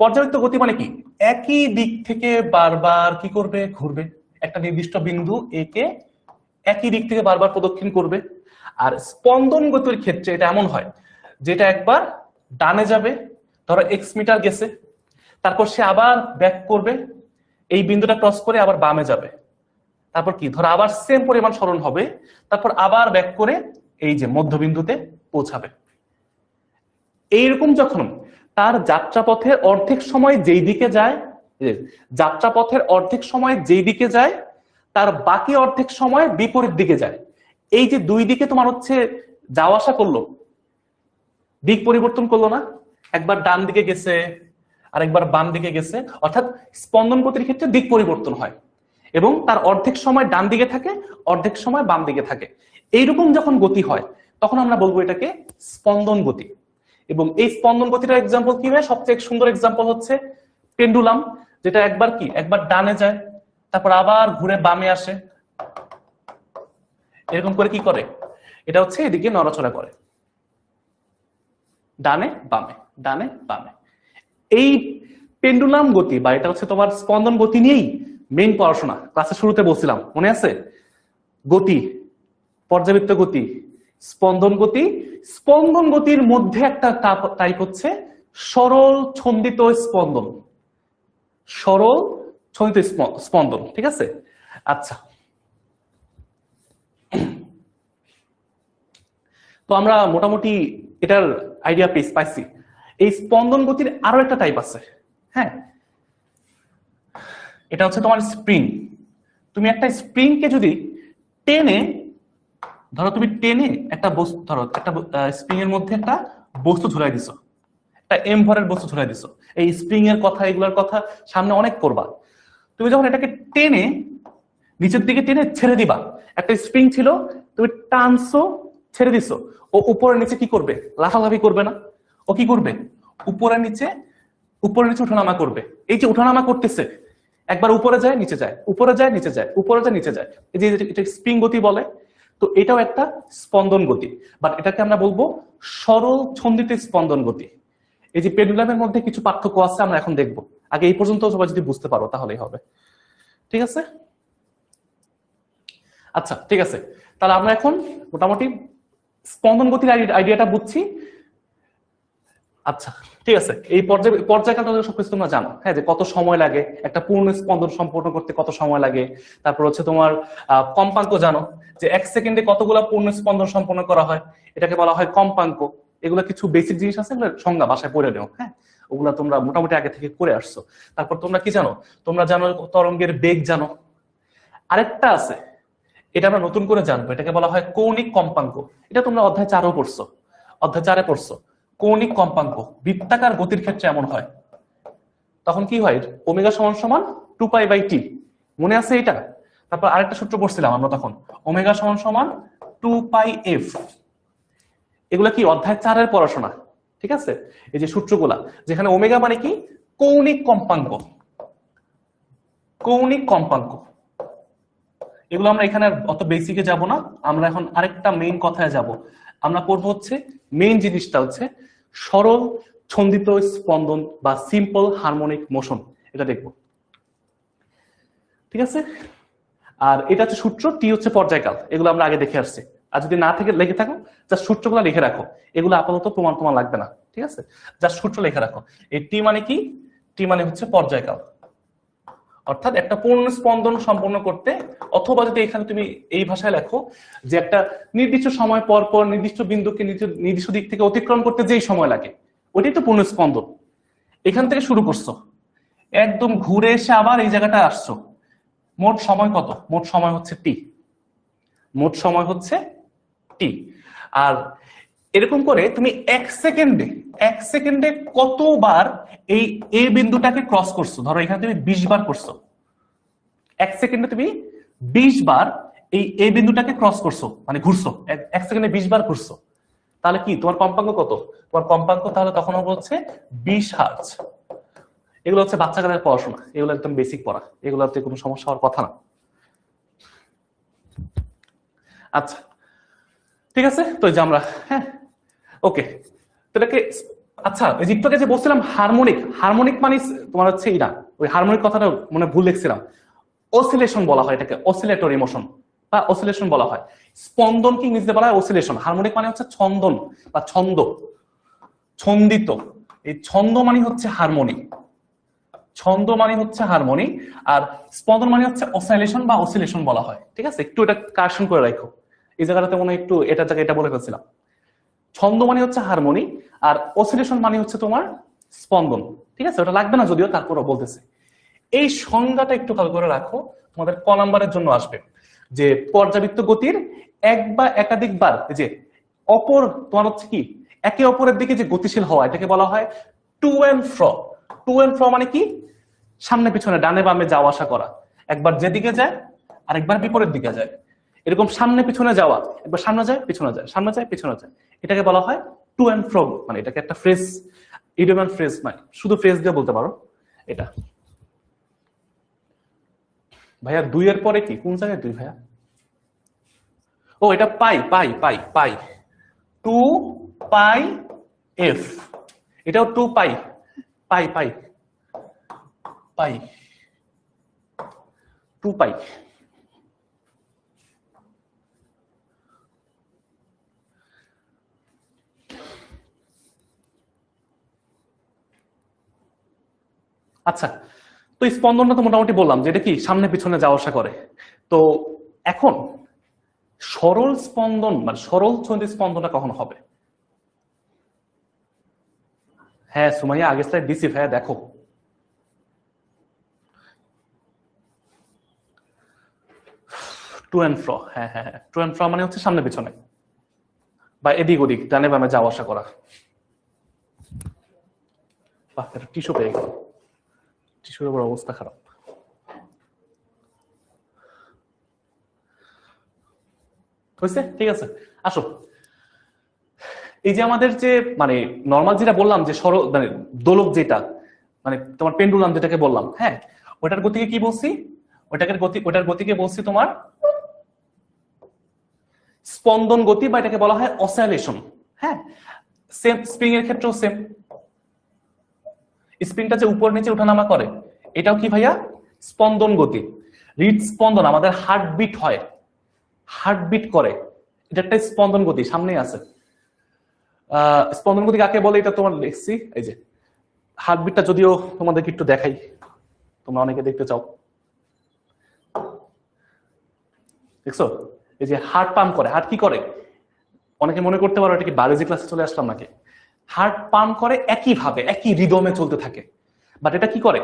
পর্যাবৃত্ত গতি মানে কি? একই দিক থেকে বারবার কি করবে? ঘুরবে। একটা নির্দিষ্ট বিন্দু একে একই দিক থেকে বারবার প্রদক্ষিণ করবে। আর স্পন্দন গতির ক্ষেত্রে এটা এমন হয়, যেটা একবার ডানে যাবে, ধরো এক্স মিটার গেছে, তারপর সে আবার ব্যাক করবে, এই বিন্দুটা ক্রস করে আবার বামে যাবে, তারপর কি ধরো আবার সেম পরিমাণ সরণ হবে, তারপর আবার ব্যাক করে এই যে মধ্যবিন্দুতে পৌঁছাবে। এইরকম যখন তার যাত্রাপথের অর্ধেক সময় যেই দিকে যায়, তার বাকি অর্ধেক সময় বিপরীত দিকে যায়। এই যে দুই দিকে তোমার হচ্ছে যাওয়া আসা করলো, দিক পরিবর্তন করলো না, একবার ডান দিকে গেছে আর একবার বাম দিকে গেছে, অর্থাৎ স্পন্দন গতির ক্ষেত্রে দিক পরিবর্তন হয় এবং তার অর্ধেক সময় ডান দিকে থাকে, অর্ধেক সময় বাম দিকে থাকে। এইরকম যখন গতি হয় তখন আমরা বলবো এটাকে স্পন্দন গতি। এবং এই স্পন্দন গতিটার এক্সাম্পল কি হয়? সবচেয়ে সুন্দর এক্সাম্পল হচ্ছে পেন্ডুলাম, যেটা একবার ডানে যায়, তারপর আবার ঘুরে বামে আসে, এরকম করে কি করে? এটা হচ্ছে এদিকে নড়াচড়া করে, ডানে বামে ডানে বামে। এই পেন্ডুলাম গতি বা এটা হচ্ছে তোমার স্পন্দন গতি নিয়েই মেইন পড়াশোনা ক্লাসের শুরুতে বলছিলাম, মনে আছে? গতি, পর্যাবৃত্ত গতি, স্পন্দন গতি। স্পন্দন গতির মধ্যে একটা টাইপ হচ্ছে সরল ছন্দিত স্পন্দন। সরল ছন্দিত স্পন্দন, ঠিক আছে? আচ্ছা, তো আমরা মোটামুটি এটার আইডিয়া পাইছি। এই স্পন্দন গতির আরো একটা টাইপ আছে, হ্যাঁ, এটা হচ্ছে তোমার স্প্রিং। তুমি একটা স্প্রিংকে যদি টেনে, ধরো তুমি টেনে একটা বস্তু, ধরো একটা স্প্রিং এর মধ্যে একটা বস্তু ঝুলাই দিছো, একটা এম ভরের বস্তু ঝুলাই দিছো। এই স্প্রিং এর কথা, এগুলোর কথা সামনে অনেক করবা। তুমি যখন এটাকে টেনে নিচের দিকে টেনে ছেড়ে দিবা, একটা স্প্রিং ছিল, তুমি টানছো, ছেড়ে দিছো, ও উপরে নিচে কি করবে? লাফালাফি করবে না? ও কি করবে? উপরে নিচে ওঠানামা করবে। এই যে ওঠানামা করতেছে, একবার উপরে যায় নিচে যায়, উপরে যায় নিচে যায়, উপরে যায় নিচে যায়, এই যে এটা স্প্রিং গতি বলে। তো এটাও একটা স্পন্দন গতি, বাট এটাকে আমরা বলবো সরল ছন্দিত স্পন্দন গতি। এই যে পেন্ডুলামের মধ্যে কিছু পার্থক্য আছে, আমরা এখন দেখবো। আগে এই পর্যন্ত সবাই যদি বুঝতে পারো তাহলেই হবে, ঠিক আছে? আচ্ছা, ঠিক আছে, তাহলে আমরা এখন মোটামুটি স্পন্দন গতির আইডিয়াটা বুঝছি। আচ্ছা, ঠিক আছে, এই পর্যায়কালটা সবকিছু তোমরা জানো, হ্যাঁ, যে কত সময় লাগে একটা পূর্ণ স্পন্দন সম্পন্ন করতে, কত সময় লাগে। তারপর হচ্ছে তোমার কম্পাঙ্ক জানো, যে 1 সেকেন্ডে কতগুলা পূর্ণ স্পন্দন সম্পন্ন করা হয়, এটাকে বলা হয় কম্পাঙ্ক। এগুলা কিছু বেসিক জিনিস আছে, সংজ্ঞা বাসায় পড়ে নেও, হ্যাঁ, ওগুলা তোমরা মোটামুটি আগে থেকে করে আসছো। তারপর তোমরা কি জানো? তোমরা জানো তরঙ্গের বেগ জানো। আরেকটা আছে, এটা আমরা নতুন করে জানবো, এটাকে বলা হয় কৌণিক কম্পাঙ্ক। এটা তোমরা অধ্যায় 4-ও পড়ছো, অধ্যায় 4-এ পড়ছো। কৌণিক কম্পাঙ্ক বৃত্তাকার গতির ক্ষেত্রে এমন হয়, তখন কি হয়? ওমেগা সমান সমান 2π/t, মনে আছে এটা? তারপর আরেকটা সূত্র পড়ছিলাম আমরা তখন, ওমেগা সমান সমান 2πf। এগুলা কি অধ্যায় 4-এর পড়াশোনা, ঠিক আছে? এই যে সূত্রগুলা, যেখানে ওমেগা মানে কি? কৌণিক কম্পাঙ্ক। কৌণিক কম্পাঙ্ক, এগুলো আমরা এখানে অত বেসিকে যাব না, আমরা এখন আরেকটা মেইন কথায় যাব। আমরা পড়বো হচ্ছে মেইন জিনিসটা হচ্ছে সরল ছন্দিত স্পন্দন বা সিম্পল হারমোনিক মোশন, এটা দেখব। ঠিক আছে, আর এটা হচ্ছে সূত্র, টি হচ্ছে পর্যায়কাল, এগুলো আমরা আগে দেখে আসছি। আর যদি না থেকে লিখে থাকো জাস্ট সূত্রগুলো লিখে রাখো, এগুলো আপাতত প্রমাণ প্রমাণ লাগবে না। ঠিক আছে, জাস্ট সূত্র লিখে রাখো। এই টি মানে কি? টি মানে হচ্ছে পর্যায়কাল, অর্থাৎ একটা পূর্ণ স্পন্দন সম্পন্ন করতে, অথবা যদি এখানে তুমি এই ভাষায় লেখো যে একটা নির্দিষ্ট সময় পর পর নির্দিষ্ট বিন্দুকে নির্দিষ্ট দিক থেকে অতিক্রম করতে যেই সময় লাগে, ওইটাই তো পূর্ণ স্পন্দন। এখান থেকে শুরু করছো, একদম ঘুরে এসে আবার এই জায়গাটা আসছো, মোট সময় কত? মোট সময় হচ্ছে টি, মোট সময় হচ্ছে টি। আর এরকম করে তুমি এক সেকেন্ডে কতবার এই এ বিন্দুটাকে ক্রস করছো, ধরো এখানে তুমি 20 বার করছো, এক সেকেন্ডে তুমি 20 বার এই এ বিন্দুটাকে ক্রস করছো, মানে ঘুরছো, এক সেকেন্ডে 20 বার ঘুরছো, তাহলে কি তোমার কম্পাঙ্ক কত? তোমার কম্পাঙ্ক তাহলে তখন হবে হচ্ছে 20 হার্টজ। এগুলো হচ্ছে বাচ্চাদের পড়াশোনা, এগুলো একদম বেসিক পড়া, এগুলোতে কোনো সমস্যা হওয়ার কথা না। আচ্ছা ঠিক আছে, তো এই যে আমরা, হ্যাঁ ওকে, তো এটাকে, আচ্ছা এই যে একটু আগে যে বলছিলাম হারমোনিক, হারমোনিক মানে তোমার হচ্ছে ইরা, ওই হারমোনিক কথাটা মনে ভুল লিখছিলাম, অসিলেশন বলা হয় এটাকে, অসিলেটরি মোশন বা অসিলেশন বলা হয়। স্পন্দন কি ইংরেজিতে বলা হয় অসিলেশন। হারমোনিক মানে হচ্ছে ছন্দন বা ছন্দ, ছন্দিত। এই ছন্দ মানে হচ্ছে হারমোনি, ছন্দ মানে হচ্ছে হারমোনি, আর স্পন্দন মানে হচ্ছে অসিলেশন বা অসিলেশন বলা হয়। ঠিক আছে, একটু এটা কারেকশন করে রাখো, এই জায়গাটাতে মনে একটু এটা জায়গায় এটা বলে ফেলছিলাম। ছন্দ মানে হচ্ছে হারমোনি, আর অসিলেশন মানে হচ্ছে তোমার স্পন্দন। ঠিক আছে, ওটা লাগবে না যদিও, তারপরও বলতেছে। এই সংজ্ঞাটা একটু ভালো করে রাখো, তোমাদের ক নাম্বারের জন্য আসবে, যে পর্যাবৃত্ত গতির এক বা একাধিক বার যে অপর তোমার হচ্ছে কি একে অপরের দিকে যে গতিশীল হওয়া, এটাকে বলা হয় to and fro. To and fro মানে কি? সামনে পিছনে ডানে বামে যাওয়া আসা করা, একবার যেদিকে যায় আর একবার বিপরীত দিকে যায়, এরকম সামনে পিছনে যাওয়া, একবার সামনে যায় পিছনে যায়, সামনে যায় পিছনে যায়, এটাকে বলা হয় টু এন্ড ফ্রো। মানে এটাকে একটা ফ্রেজ, ইডিয়ম ফ্রেজ, মানে শুধু ফ্রেজ দিয়ে বলতে পারো এটা। ভাইয়া 2 এর পরে কি, কোন জায়গায় 2 ভাইয়া? ও এটা পাই পাই পাই পাই, 2 পাই এফ, এটাও 2 পাই, পাই পাই পাই, 2 পাই। আচ্ছা, তো স্পন্দনটা তো মোটামুটি বললাম যে এটা কি সামনে পিছনে যাওয়া আসা করে। তো এখন সরল স্পন্দন মানে সরল ছন্দ স্পন্দনটা কখন হবে? হ্যাঁ সুমাইয়া, আগের স্লাইড দিছি ভাইয়া, দেখো। টু এন্ড ফ্রো, হ্যাঁ হ্যাঁ হ্যাঁ, টু এন্ড ফ্রো মানে হচ্ছে সামনে পিছনে বা এদিক ওদিক ডানে বামে যাওয়া আসা করা। বাহ, এটা টিস্যু পেয়ে গেল, টিস্যুর উপর অবস্থা খারাপ। হয়েছে, ঠিক আছে, আসো। এই যে আমাদের যে মানে নর্মাল যেটা বললাম যে সরল মানে দোলক যেটা, মানে তোমার পেন্ডুলাম যেটাকে বললাম, হ্যাঁ ওটার গতিকে কি বলছি? ওটার গতিকে বলছি তোমার স্পন্দন গতি, বা এটাকে বলা হয় অসিলেশন। হ্যাঁ, সেম স্প্রিং এর ক্ষেত্রেও সেম, স্প্রিংটা যে উপর নিচে ওঠানামা করে, এটাও কি ভাইয়া? স্পন্দন গতি। হৃদস্পন্দন, আমাদের হার্টবিট হয়, হার্টবিট করে, এটা একটা স্পন্দন গতি, সামনেই আছে। স্পন্দন গতি কাকে বলে এটা তোমার লিখছি, এই যে হার্টবিটটা, যদিও তোমাদেরকে একটু দেখাই, তোমরা অনেকে দেখতে চাও। দেখছো, এই যে হার্ট পাম্প করে, হার্ট কি করে? অনেকে মনে করতে পারো এটা কি বায়োলজি ক্লাসে চলে আসলাম নাকি। হার্ট পাম্প করে একই ভাবে, একই রিদমে চলতে থাকে, বাট এটা কি করে?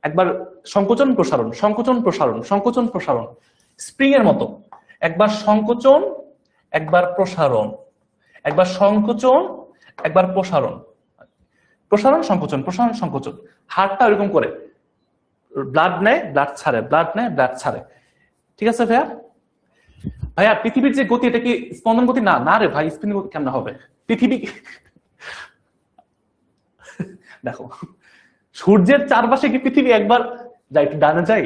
একবার সংকোচন প্রসারণ, সংকোচন প্রসারণ, সংকোচন প্রসারণ, স্প্রিং এর মতো, একবার সংকোচন একবার প্রসারণ, একবার সংকোচন একবার প্রসারণ, প্রসারণ সংকোচন, প্রসারণ সংকোচন। হার্টটা ওইরকম করে, ব্লাড নেয় ব্লাড ছাড়ে, ব্লাড নেয় ব্লাড ছাড়ে। ঠিক আছে ভাইয়া? ভাইয়া পৃথিবীর যে গতি, এটা কি স্পন্দন গতি? না না রে ভাই, স্পিন গতি কেমন হবে? পৃথিবী দেখো, সূর্যের চারপাশে কি পৃথিবী একবার যাই একটু ডানে যাই,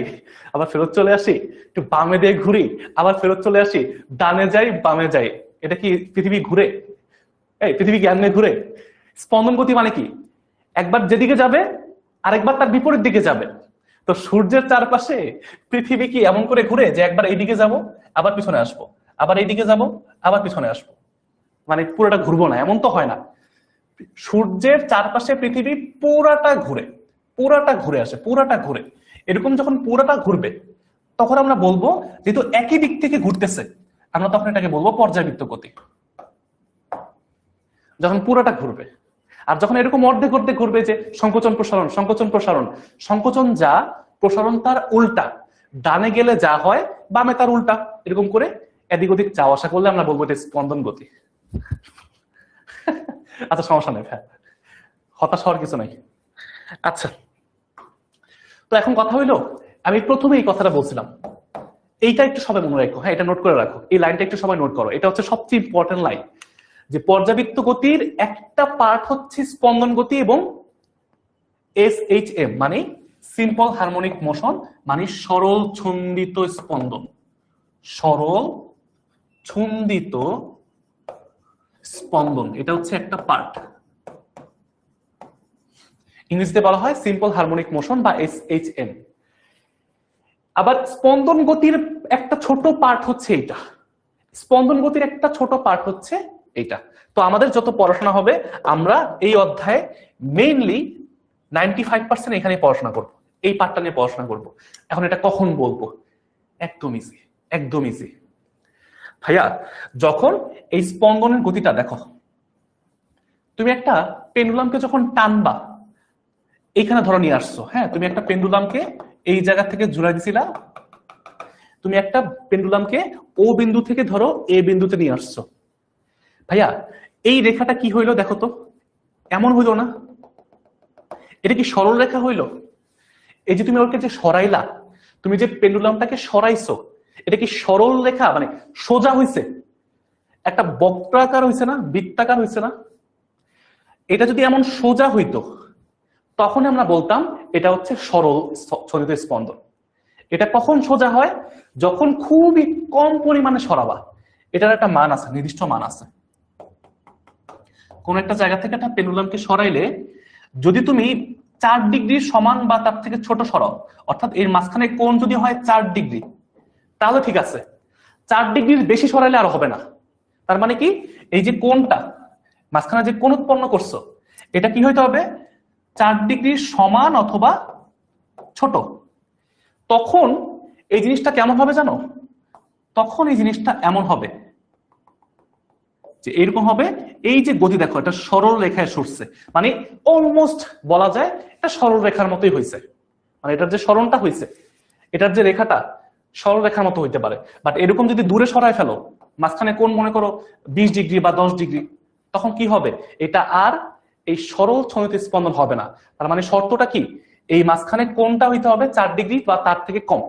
আবার ফেরত চলে আসি, একটু বামে দিয়ে ঘুরি, আবার ফেরত চলে আসি, ডানে যাই বামে যাই। এটা কি পৃথিবী ঘুরে? এই পৃথিবী কি এমনি ঘুরে? স্পন্দন গতি মানে কি? একবার যেদিকে যাবে আরেকবার তার বিপরীত দিকে যাবে। তো সূর্যের চারপাশে পৃথিবী কি এমন করে ঘুরে যে একবার এইদিকে যাব আবার পিছনে আসবো, আবার এইদিকে যাব আবার পিছনে আসবো, মানে পুরোটা ঘুরবো না, এমন তো হয় না। সূর্যের চারপাশে পৃথিবী পুরাটা ঘুরে, পুরাটা ঘুরে আসে, পুরাটা ঘুরে। এরকম যখন পুরাটা ঘুরবে তখন আমরা বলবো, যেহেতু একই দিক থেকে ঘুরতেছে, আমরা তখন এটাকে বলবো পর্যায়বৃত্ত গতি, যখন পুরাটা ঘুরবে। আর যখন এরকম অর্ধেক অর্ধেক ঘুরবে, যে সংকোচন প্রসারণ সংকোচন প্রসারণ, সংকোচন যা, প্রসারণ তার উল্টা, ডানে গেলে যা হয় বামে তার উল্টা, এরকম করে এদিক ওদিক যাওয়া আসা করলে আমরা বলবো এটা স্পন্দন গতি। আচ্ছা সমস্যা নেই ভাই, হতাশ হওয়ার কিছু নাই। আচ্ছা, তো এখন কথা হইলো, আমি প্রথমে এই কথাটা বলছিলাম, এইটা একটু সবাই মনে রাখো, হ্যাঁ এটা নোট করে রাখো, এই লাইনটা একটু সবাই নোট করো, এটা হচ্ছে সবচেয়ে ইম্পর্টেন্ট লাইন, যে পর্যাবৃত্ত গতির একটা পার্ট হচ্ছে স্পন্দন গতি এবং SHM মানে সিম্পল হারমোনিক মোশন, মানে সরল ছন্দিত স্পন্দন, সরল ছন্দিত স্পন্দন, এটা হচ্ছে একটা পার্ট। ইংরেজিতে বলা হয় সিম্পল হারমোনিক মোশন বা SHM। আবার স্পন্দন গতির একটা ছোট পার্ট হচ্ছে এইটা, স্পন্দন গতির একটা ছোট পার্ট হচ্ছে এইটা। তো আমাদের যত পড়াশোনা হবে, আমরা এই অধ্যায়ে মেইনলি 95% এখানে পড়াশোনা করব, এই পার্টটা নিয়ে পড়াশোনা করব। এখন এটা কখন বলবো? একদম ইজি, একদম ইজি ভাইয়া। যখন এই স্পন্দনের গতিটা দেখো, তুমি একটা পেন্ডুলামকে যখন টানবা, এইখানে ধরো নিয়ে আসছো, হ্যাঁ তুমি একটা পেন্ডুলামকে এই জায়গা থেকে জুড়াই দিছিলা, তুমি একটা পেন্ডুলামকে ও বিন্দু থেকে ধরো এ বিন্দুতে নিয়ে আসছো। ভাইয়া এই রেখাটা কি হইলো দেখো তো, এমন হইলো না? এটা কি সরল রেখা হইলো? এই যে তুমি ওকে যে সরাইলা, তুমি যে পেন্ডুলামটাকে সরাইছো, এটা কি সরল রেখা মানে সোজা হইছে? একটা বক্রাকার হইছে না, বৃত্তাকার হইছে না? এটা যদি এমন সোজা হইতো তখন আমরা বলতাম এটা হচ্ছে সরল ছন্দিত স্পন্দন। এটা কখন সোজা হয়? যখন খুবই কম পরিমাণে সরাবা, এটার একটা মান আছে, নির্দিষ্ট মান আছে। কোন একটা জায়গা থেকে একটা পেন্ডুলামকে সরাইলে যদি তুমি 4 ডিগ্রির সমান বা তার থেকে ছোট সরাও, অর্থাৎ এর মাঝখানে কোণ যদি হয় 4 ডিগ্রি, তাহলে ঠিক আছে। 4 ডিগ্রির বেশি সরাইলে আর হবে না। তার মানে কি, এই যে কোণটা মাঝখানে যে কোণ উৎপন্ন করছো, এটা কি হইতে হবে? 4 ডিগ্রির সমান অথবা ছোট। তখন এই জিনিসটা কেমন হবে জানো? তখন এই জিনিসটা এমন হবে যে এরকম হবে, এই যে গতি দেখো এটা সরল রেখায় সরছে, মানে অলমোস্ট বলা যায় এটা সরল রেখার মতোই হয়েছে, মানে এটার যে সরণটা হয়েছে, এটার যে রেখাটা সরল রেখার মতো হইতে পারে। বাট এরকম যদি দূরে সরায় ফেলো, মাঝখানে কোণ মনে করো 20 ডিগ্রি বা 10 ডিগ্রি, তখন কি হবে? এটা আর এই সরল ছন্দিত স্পন্দন হবে না। তার মানে শর্তটা কি, এই মাঝখানে কোণটা হইতে হবে 4 ডিগ্রি বা তার থেকে কম।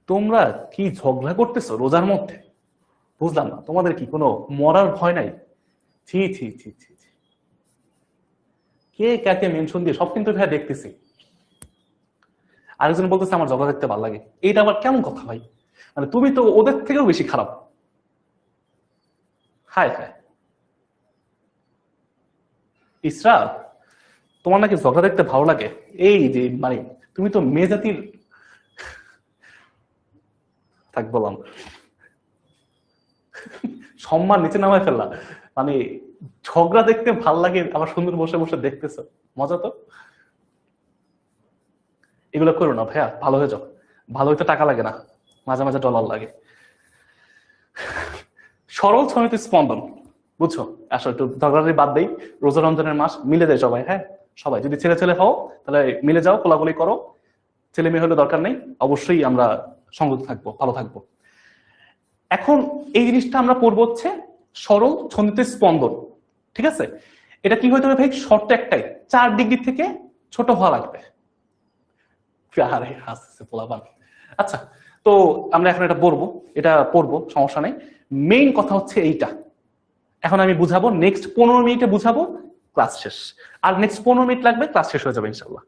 তোমরা কি ঝগড়া করতেছো রোজার মধ্যে? বুঝলাম না, তোমাদের কি কোনো মরার ভয় নাই? ছি ছি ছি ছি ছি। কে কাকে মেনশন দিয়ে সব কিন্তু ভাই দেখতেছি। আরেকজন বলতেছে আমার ঝগড়া দেখতে ভালো লাগে, এইটা আবার কেমন কথা ভাই? মানে তুমি তো ওদের থেকেও বেশি খারাপ। হায় হায়। ইসরা, তোমার নাকি ঝগড়া দেখতে ভালো লাগে? এই যে মানে তুমি তো মেয়ে জাতির, থাক বললাম, সম্মান নিচে নামায় ফেললা। মানে ঝগড়া দেখতে ভাল লাগে, আবার সুন্দর বসে বসে দেখতেছো, মজা তো। এগুলো করো না ভাইয়া, ভালো হয়ে যাও। ভালো হইতে টাকা লাগে না, মাঝে মাঝে ডলার লাগে। সরল ছন্দিত স্পন্দন, বুঝছো? আসলে একটু ঝগড়াটি বাদ দেই, রোজা রমজানের মাস, মিলে যায় সবাই, হ্যাঁ সবাই। যদি ছেলে ছেলে হও তাহলে মিলে যাও, কোলাকুলি করো। ছেলে মেয়ে হলে দরকার নেই, অবশ্যই আমরা সংগত থাকবো, ভালো থাকবো। এখন এই জিনিসটা আমরা পড়বো হচ্ছে সরল ছন্দিত স্পন্দন, ঠিক আছে? এটা কি হইতে হবে ভাই? শর্ত একটাই, 4 ডিগ্রি থেকে ছোট হওয়া লাগবে। আরে হাসছে পোলাপান। আচ্ছা, তো আমরা এখন এটা পড়বো, সমস্যা নেই। মেইন কথা হচ্ছে এইটা, এখন আমি বুঝাবো, নেক্সট 15 মিনিটে বুঝাবো, ক্লাস শেষ। আর নেক্সট 15 মিনিট লাগবে, ক্লাস শেষ হয়ে যাবে ইনশাল্লাহ।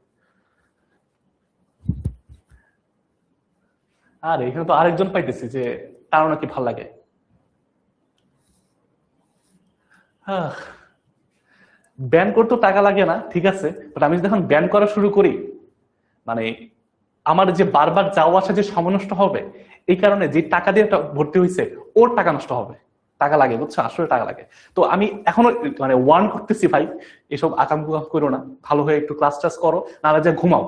আর এখানে তো আরেকজন পাইতেছি যে তারও নাকি ভাল লাগে। ব্যান করতে টাকা লাগে না, ঠিক আছে, বাট আমি যখন ব্যান করা শুরু করি, মানে আমার যে বারবার যাওয়া আসা যে সময় নষ্ট হবে, এই কারণে যে টাকা দিয়ে ভর্তি হয়েছে ওর টাকা নষ্ট হবে, টাকা লাগে, বুঝছো, আসলে টাকা লাগে। তো আমি এখনো মানে ওয়ার্ন করতেছি, ভাই এসব আকাম কুকাম করো না, ভালো হয়ে একটু ক্লাস টাস করো, নাহলে যে ঘুমাও,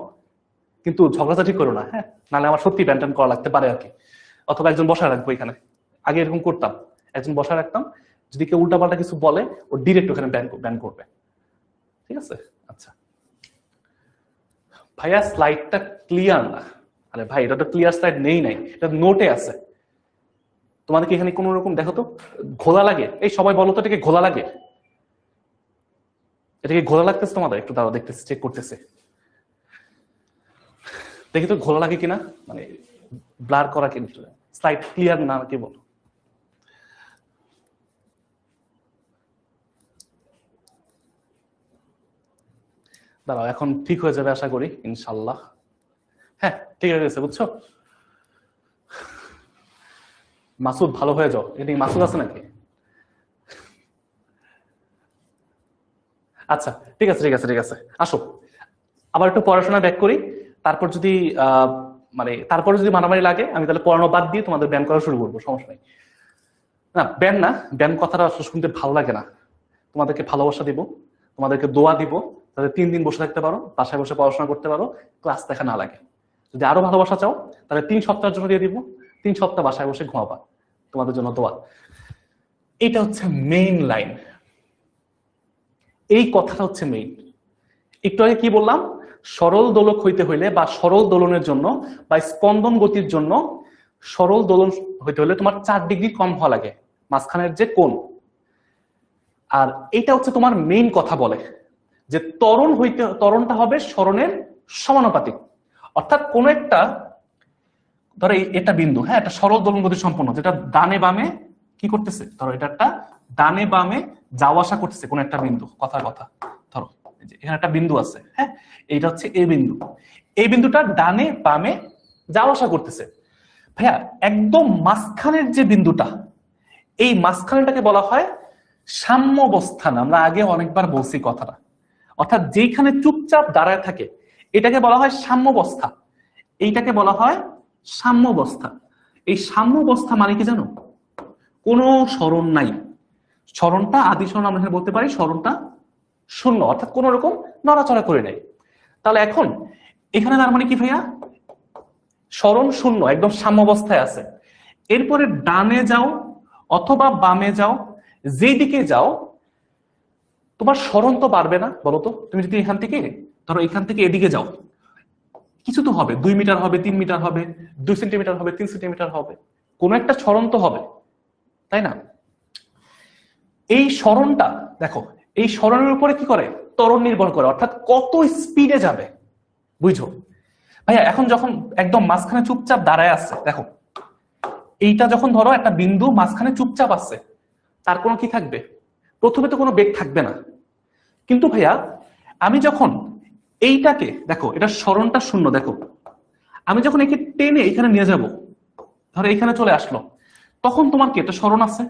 কিন্তু ঝগড়াঝাটি করো না, হ্যাঁ, নাহলে আমার সত্যি ব্যান ট্যান করা লাগতে পারে আর কি। অথবা একজন বসায় রাখবো এখানে, আগে এরকম করতাম, একজন বসায় রাখতাম, যদি কেউ উল্টাপাল্টা কিছু বলে ও ডিরেক্ট ওখানে ব্যান করবে, ঠিক আছে। আচ্ছা ভাইয়া, স্লাইডটা ক্লিয়ার না। আরে ভাই, এটা তো ক্লিয়ার স্লাইড নেই, নাই, এটা নোটে আছে। তোমাদের কি এখানে কোন রকম দেখো তো ঘোলা লাগে? এই সবাই বলো তো, এটাকে ঘোলা লাগে? এটাকে ঘোলা লাগতেছে তোমাদের? একটু দাঁড়াও, দেখতেছি, চেক করতেছে, দেখি তো ঘোলা লাগে কিনা, মানে ব্লার করা কিন্তু স্লাইড ক্লিয়ার না, কি বলো? দাঁড়াও, এখন ঠিক হয়ে যাবে আশা করি ইনশাল্লাহ। হ্যাঁ, ঠিক হয়ে গেছে, বুঝছো। মাসুদ ভালো হয়ে যাও, এটা মাসুদ আছে নাকি? আচ্ছা, ঠিক আছে ঠিক আছে ঠিক আছে, আসো আবার একটু পড়াশোনা ব্যাক করি, তারপর যদি মানে তারপরে যদি মারামারি লাগে, আমি তাহলে পড়ানো বাদ দিয়ে তোমাদের ব্যায়াম করা শুরু করবো, সমস্যা নেই। না, ব্যায়াম না, ব্যায়াম কথাটা আসলে শুনতে ভালো লাগে না। তোমাদেরকে ভালোবাসা দিব, তোমাদেরকে দোয়া দিব, তাহলে 3 দিন বসে থাকতে পারো, বাসায় বসে পড়াশোনা করতে পারো, ক্লাস দেখা না লাগে। যদি আরো ভালোবাসা চাও, তাহলে 3 সপ্তাহের জন্য দিয়ে দিব, 3 সপ্তাহ বাসায় বসে ঘুমাবা, তোমাদের জন্য দোয়া। এটা হচ্ছে মেইন লাইন, এই কথাটা হচ্ছে মেইন। একটু আগে কি বললাম? সরল দোলক হইতে হইলে বা সরল দোলনের জন্য বা স্পন্দন গতির জন্য সরল দোলন হইতে হলে তোমার 4 ডিগ্রি কম হওয়া লাগে মাঝখানের যে কোণ। আর এটা হচ্ছে তোমার মেইন কথা বলে যে ত্বরণটা হবে সরণের সমানুপাতিক। অর্থাৎ কোন একটা, ধরো এটা বিন্দু, হ্যাঁ, একটা সরল দোলন গতি সম্পন্ন, যেটা ডানে বামে কি করতেছে, ধরো এটা একটা ডানে বামে যাওয়া আসা করতেছে, কোন একটা বিন্দু, কথার কথা, ধরো এখানে একটা বিন্দু আছে, হ্যাঁ, এইটা হচ্ছে এই বিন্দু, এই বিন্দুটা ডানে বামে যাওয়া আসা করতেছে। ভাইয়া, একদম মাঝখানের যে বিন্দুটা, এই মাঝখানেটাকে বলা হয় সাম্যাবস্থান। আমরা আগে অনেকবার বলছি কথাটা, অর্থাৎ যেখানে চুপচাপ দাঁড়ায় থাকে এটাকে বলা হয় সাম্যাবস্থা, এইটাকে বলা হয় সাম্যাবস্থা। এই সাম্যাবস্থা মানে কি জানো? কোনো সরণ নাই, সরণটা আদি সরণ আমরা বলতে পারি, সরণটা শূন্য, অর্থাৎ কোন রকম নড়াচড়া করে নাই। তাহলে এখন এখানে তার মানে কি ভাইয়া? সরণ শূন্য, একদম সাম্যাবস্থায় আছে। এরপরে ডানে যাও অথবা বামে যাও, যেদিকে যাও, তোমার সরণ তো বাড়বে না, বলো তো? তুমি যদি এখান থেকে, ধরো এখান থেকে এদিকে যাও, কিছু তো হবে, 2 মিটার হবে, 3 মিটার হবে, 2 সেন্টিমিটার হবে, 3 সেন্টিমিটার হবে, কোন একটা সরণ তো হবে, তাই না? এই সরণটা দেখো, এই সরণের উপরে কি করে? ত্বরণ নির্ভর করে, অর্থাৎ কত স্পিডে যাবে, বুঝছো ভাইয়া? এখন যখন একদম মাঝখানে চুপচাপ দাঁড়ায় আছে, দেখো এইটা যখন ধরো একটা বিন্দু মাঝখানে চুপচাপ আছে, তার কোনো কি থাকবে? প্রথমে তো কোনো বেগ থাকবে না। কিন্তু ভাইয়া, আমি যখন এইটাকে, দেখো এটা সরণটা শূন্য, দেখো আমি যখন একে টেনে এখানে নিয়ে যাব, ধরো এখানে চলে আসলো, তখন তোমার কি একটা সরণ আছে,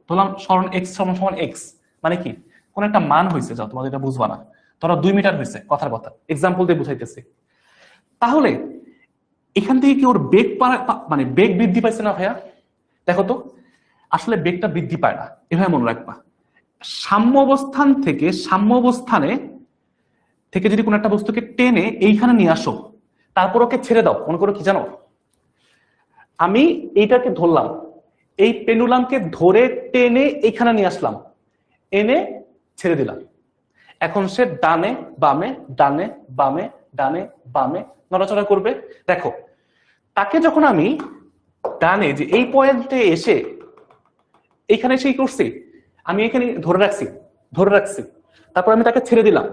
ধরলাম সরণ এক্স সমান সমান এক্স, মানে কি কোন একটা মান হয়েছে, যাও তোমাদের এটা বুঝবা না, ধরো 2 মিটার হয়েছে, কথার কথা এক্সাম্পল দিয়ে বুঝাইতেছি। তাহলে এখান থেকে কি ওর বেগ মানে বেগ বৃদ্ধি পাইছে না ভাইয়া? দেখো তো, আসলে বেগটা বৃদ্ধি পায় না, এভাবে মনে রাখবা। সাম্যাবস্থান থেকে, সাম্যাবস্থানে থেকে যদি কোনো একটা বস্তুকে টেনে এইখানে নিয়ে আসো, তারপর ওকে ছেড়ে দাও, মনে করো কি জানো, আমি এইটাকে ধরলাম, এই পেন্ডুলামকে ধরে টেনে এইখানে নিয়ে আসলাম, এনে ছেড়ে দিলাম, এখন সে ডানে বামে ডানে বামে ডানে বামে নড়াচড়া করবে। দেখো, তাকে যখন আমি ডানে যে এই পয়েন্টে এসে এইখানে এসে করছি, আমি এখানে ধরে রাখছি, তারপর আমি তাকে ছেড়ে দিলাম,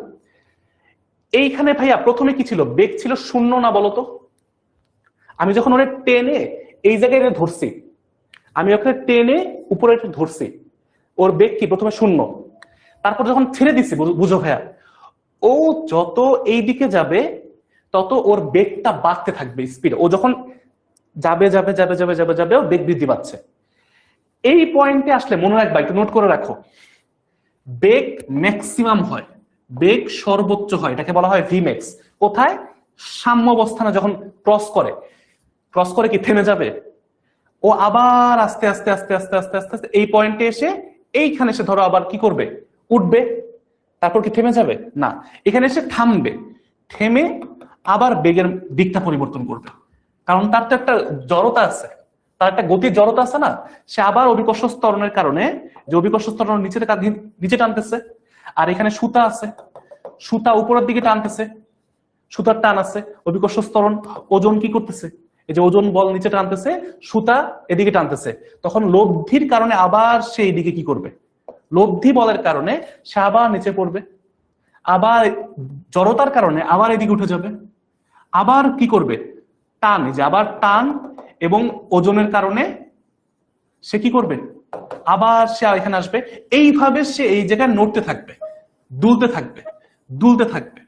এইখানে ভাইয়া প্রথমে কি ছিল? বেগ ছিল শূন্য না, বলতো? আমি যখন ওরে টেনে এই জায়গায় ধরছি, আমি ওখানে টেনে উপরে ধরছি, ওর বেগ কি প্রথমে 0, তারপর যখন ছেড়ে দিচ্ছে, বুঝো ভাইয়া, ও যত এই দিকে যাবে তত ওর বেগটা বাড়তে থাকবে, স্পিড। ও যখন যাবে যাবে যাবে যাবে যাবে যাবে ও বেগ বৃদ্ধি পাচ্ছে। এই পয়েন্টে আসলে মনে রাখবা, একটু নোট করে রাখো, বেগ ম্যাক্সিমাম হয়, বেগ সর্বোচ্চ হয়, এটাকে বলা হয় ভিম্যাক্স। কোথায়? সাম্যাবস্থানে যখন ক্রস করে। ক্রস করে কি থেমে যাবে? ও আবার আস্তে আস্তে আস্তে আস্তে আস্তে আস্তে আস্তে এই পয়েন্টে এসে, এইখানে এসে ধরো আবার কি করবে, উঠবে। তারপর কি থেমে যাবে? না, এখানে এসে থামবে, থেমে আবার বেগের দিকটা পরিবর্তন করবে। কারণ তার তো একটা জড়তা আছে, তার একটা গতির জড়তা আছে না। সে আবার অভিকর্ষ ত্বরণের কারণে, যে অভিকর্ষ ত্বরণ নিচে টানতেছে, আর এখানে সুতা আছে, সুতা উপরের দিকে টানতেছে, সুতার টান আছে, অভিকর্ষ ত্বরণ। ওজন কি করতেছে? এই যে ওজন বল নিচে টানতেছে, সুতা এদিকে টানতেছে, তখন লব্ধির কারণে আবার সে এইদিকে কি করবে, লব্ধি বলের কারণে সে আবার নিচে পড়বে, আবার জড়তার কারণে আবার এদিকে উঠে যাবে, আবার কি করবে, টান, এই যে আবার টান এবং ওজনের কারণে সে কি করবে, আবার সে এখানে আসবে। এইভাবে সে এই জায়গায় নড়তে থাকবে, দুলতে থাকবে, দুলতে থাকবে,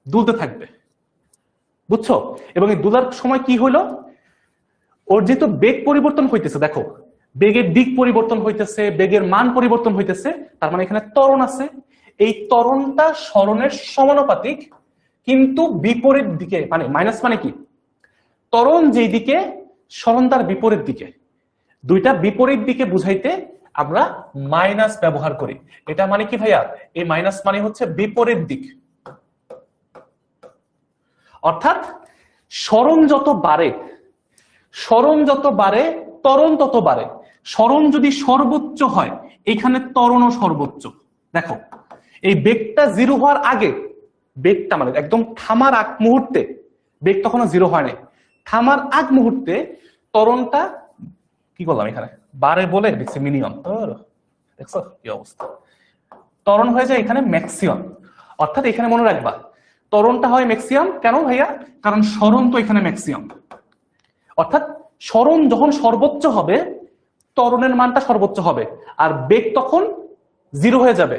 দুলতে থাকবে, বুঝছো? এবং এই দুলার সময় কি হলো, ওর যেহেতু বেগ পরিবর্তন হইতেছে, দেখো বেগের দিক পরিবর্তন হইতেছে, বেগের মান পরিবর্তন হইতেছে, তার মানে এখানে ত্বরণ আছে। এই ত্বরণটা সরণের সমানুপাতিক, কিন্তু বিপরীত দিকে, মানে মাইনাস মানে কি, ত্বরণ যেই দিকে সরণ তার বিপরীত দিকে, দুইটা বিপরীত দিকে বুঝাইতে আমরা মাইনাস ব্যবহার করি। এটা মানে কি ভাইয়া? এই মাইনাস মানে হচ্ছে বিপরীত দিক। অর্থাৎ সরণ যত বাড়ে, সরণ যত বাড়ে ত্বরণ তত বাড়ে। সরণ যদি সর্বোচ্চ হয়, এখানে ত্বরণও সর্বোচ্চ। দেখো এই বেগটা 0 হওয়ার আগে, বেগটা মানে একদম থামার আগ মুহূর্তে, বেগ তখনও 0 হয় নাই, থামার আগ মুহূর্তে ত্বরণটা কি করলাম এখানে বাড়ে বলে দেখছি মিনিমাম, দেখছো কি অবস্থা, ত্বরণ হয়ে যায় এখানে ম্যাক্সিমাম। অর্থাৎ এখানে মনে রাখবা, ত্বরণটা হয় ম্যাক্সিমাম। কেন ভাইয়া? কারণ সরণ তো এখানে ম্যাক্সিমাম। অর্থাৎ সরণ যখন সর্বোচ্চ হবে, ত্বরণের মানটা সর্বোচ্চ হবে, আর বেগ তখন 0 হয়ে যাবে।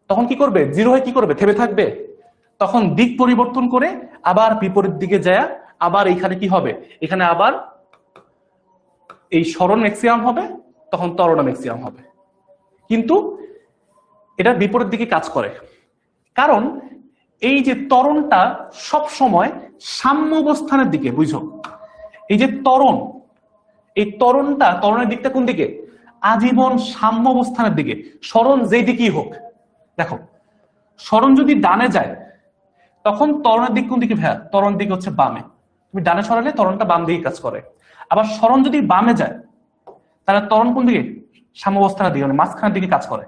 তখন কি করবে? 0 হয়ে কি করবে? থেমে থাকবে। তখন দিক পরিবর্তন করে আবার বিপরীত দিকে যায়, আবার এইখানে কি হবে, এখানে আবার এই সরণ ম্যাক্সিমাম হবে, তখন ত্বরণ ম্যাক্সিমাম হবে। কিন্তু এটা বিপরীত দিকে কাজ করে, কারণ এই যে ত্বরণটা সব সময় সাম্যাবস্থানের দিকে, বুঝো? এই যে ত্বরণ, এই ত্বরণটা, ত্বরণের দিকটা কোন দিকে? আজীবন সাম্যাবস্থানের দিকে। সরণ যেই দিকেই হোক, দেখো সরণ যদি ডানে যায়, তখন ত্বরণের দিক কোন দিকে ভাইয়া? ত্বরণের দিক হচ্ছে বামে। তুমি ডানে সরালে ত্বরণটা বাম দিকে কাজ করে। আবার সরণ যদি বামে যায়, তাহলে ত্বরণ কোন দিকে? সাম্যাবস্থানের দিকে, মানে মাঝখানের দিকে কাজ করে।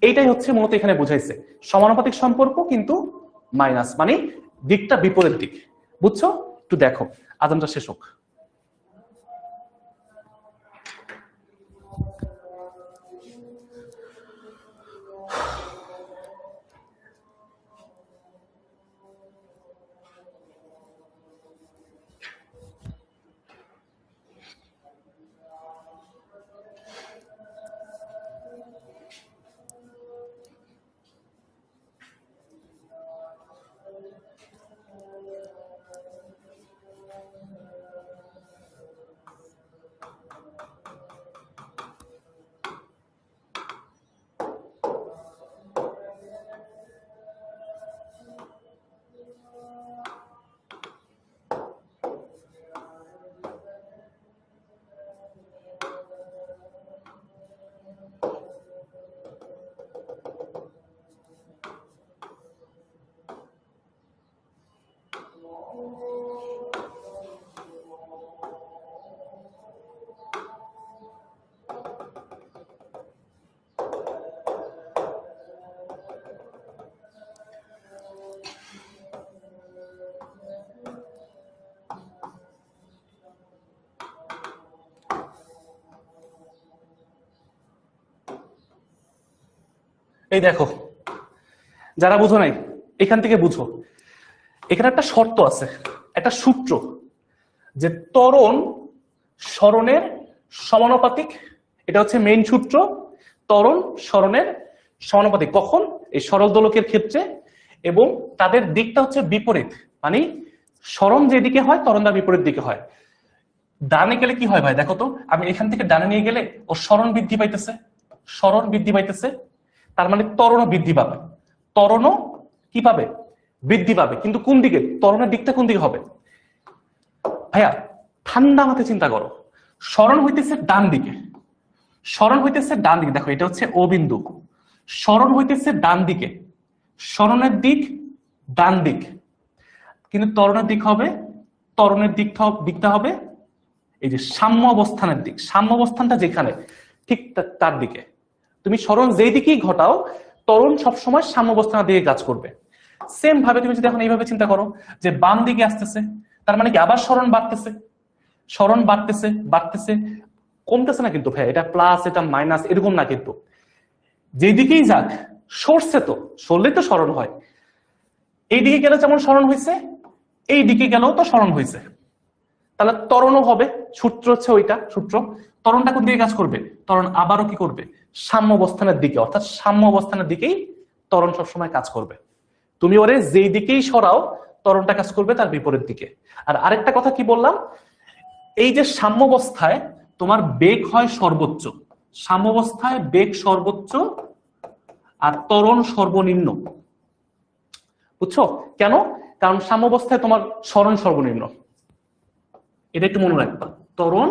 এইটাই হচ্ছে মূলত এখানে বুঝাইছে সমানুপাতিক সম্পর্ক, কিন্তু মাইনাস মানে দিকটা বিপরীত দিক। বুঝছো? একটু দেখো, আজানটা শেষ হোক। এই দেখো, যারা বুঝো নাই এখান থেকে বুঝো, এখানে একটা শর্ত আছে, একটা সূত্র, যে ত্বরণ সরণের সমানুপাতিক। এটা হচ্ছে মেইন সূত্র। ত্বরণ সরণের সমানুপাতিক। কখন? এই সরল দোলকের ক্ষেত্রে, এবং তাদের দিকটা হচ্ছে বিপরীত, মানে সরণ যেদিকে হয় ত্বরণ তার বিপরীত দিকে হয়। ডানে গেলে কি হয় ভাই দেখো তো, আমি এখান থেকে ডানে নিয়ে গেলে ও সরণ বৃদ্ধি পাইতেছে, সরণ বৃদ্ধি পাইতেছে, তার মানে ত্বরণও বৃদ্ধি পাবে, ত্বরণও কি পাবে? বৃদ্ধি পাবে। কিন্তু কোন দিকে? ত্বরণের দিকটা কোন দিকে হবে ভাইয়া? ঠান্ডা মাথায় চিন্তা করো, সরণ হইতেছে ডান দিকে, সরণ হইতেছে ডান দিকে, দেখো এটা হচ্ছে ও বিন্দু, সরণ হইতেছে ডান দিকে, সরণের দিক ডান দিক, কিন্তু ত্বরণের দিক হবে, ত্বরণের দিকটা হবে এই যে সাম্য অবস্থানের দিক, সাম্য অবস্থানটা যেখানে ঠিক তার দিকে। তুমি সরণ যেই দিকেই ঘটাও, ত্বরণ সবসময় সাম্য অবস্থানের দিকে কাজ করবে। সেম ভাবে তুমি যদি এখন এইভাবে চিন্তা করো যে বাম দিকে আসতেছে, তার মানে কি আবার সরণ বাড়তেছে, সরণ বাড়তেছে বাড়তেছে, কমতেছে না কিন্তু ভাই, এটা প্লাস এটা মাইনাস এরকম না, কিন্তু যেদিকেই যাক সরছে, তো সরলেই তো সরণ হয়, এইদিকে গেলে যেমন সরণ হয়েছে এই দিকে গেলেও তো সরণ হয়েছে, তাহলে ত্বরণও হবে। সূত্র হচ্ছে ওইটা, সূত্র ত্বরণটা কোন দিকে কাজ করবে? ত্বরণ আবারও কি করবে? সাম্য অবস্থানের দিকে, অর্থাৎ সাম্য অবস্থানের দিকেই ত্বরণ সবসময় কাজ করবে। তুমি ওরে যেই দিকেই সরাও ত্বরণটা কাজ করবে তার বিপরীত দিকে। আর আরেকটা কথা কি বললাম, এই যে সাম্যাবস্থায় তোমার বেগ হয় সর্বোচ্চ, সাম্যাবস্থায় বেগ সর্বোচ্চ আর ত্বরণ সর্বনিম্ন। বুঝছো কেন? কারণ সাম্যাবস্থায় তোমার সরণ সর্বনিম্ন, এটা একটু মনে রাখবা, ত্বরণ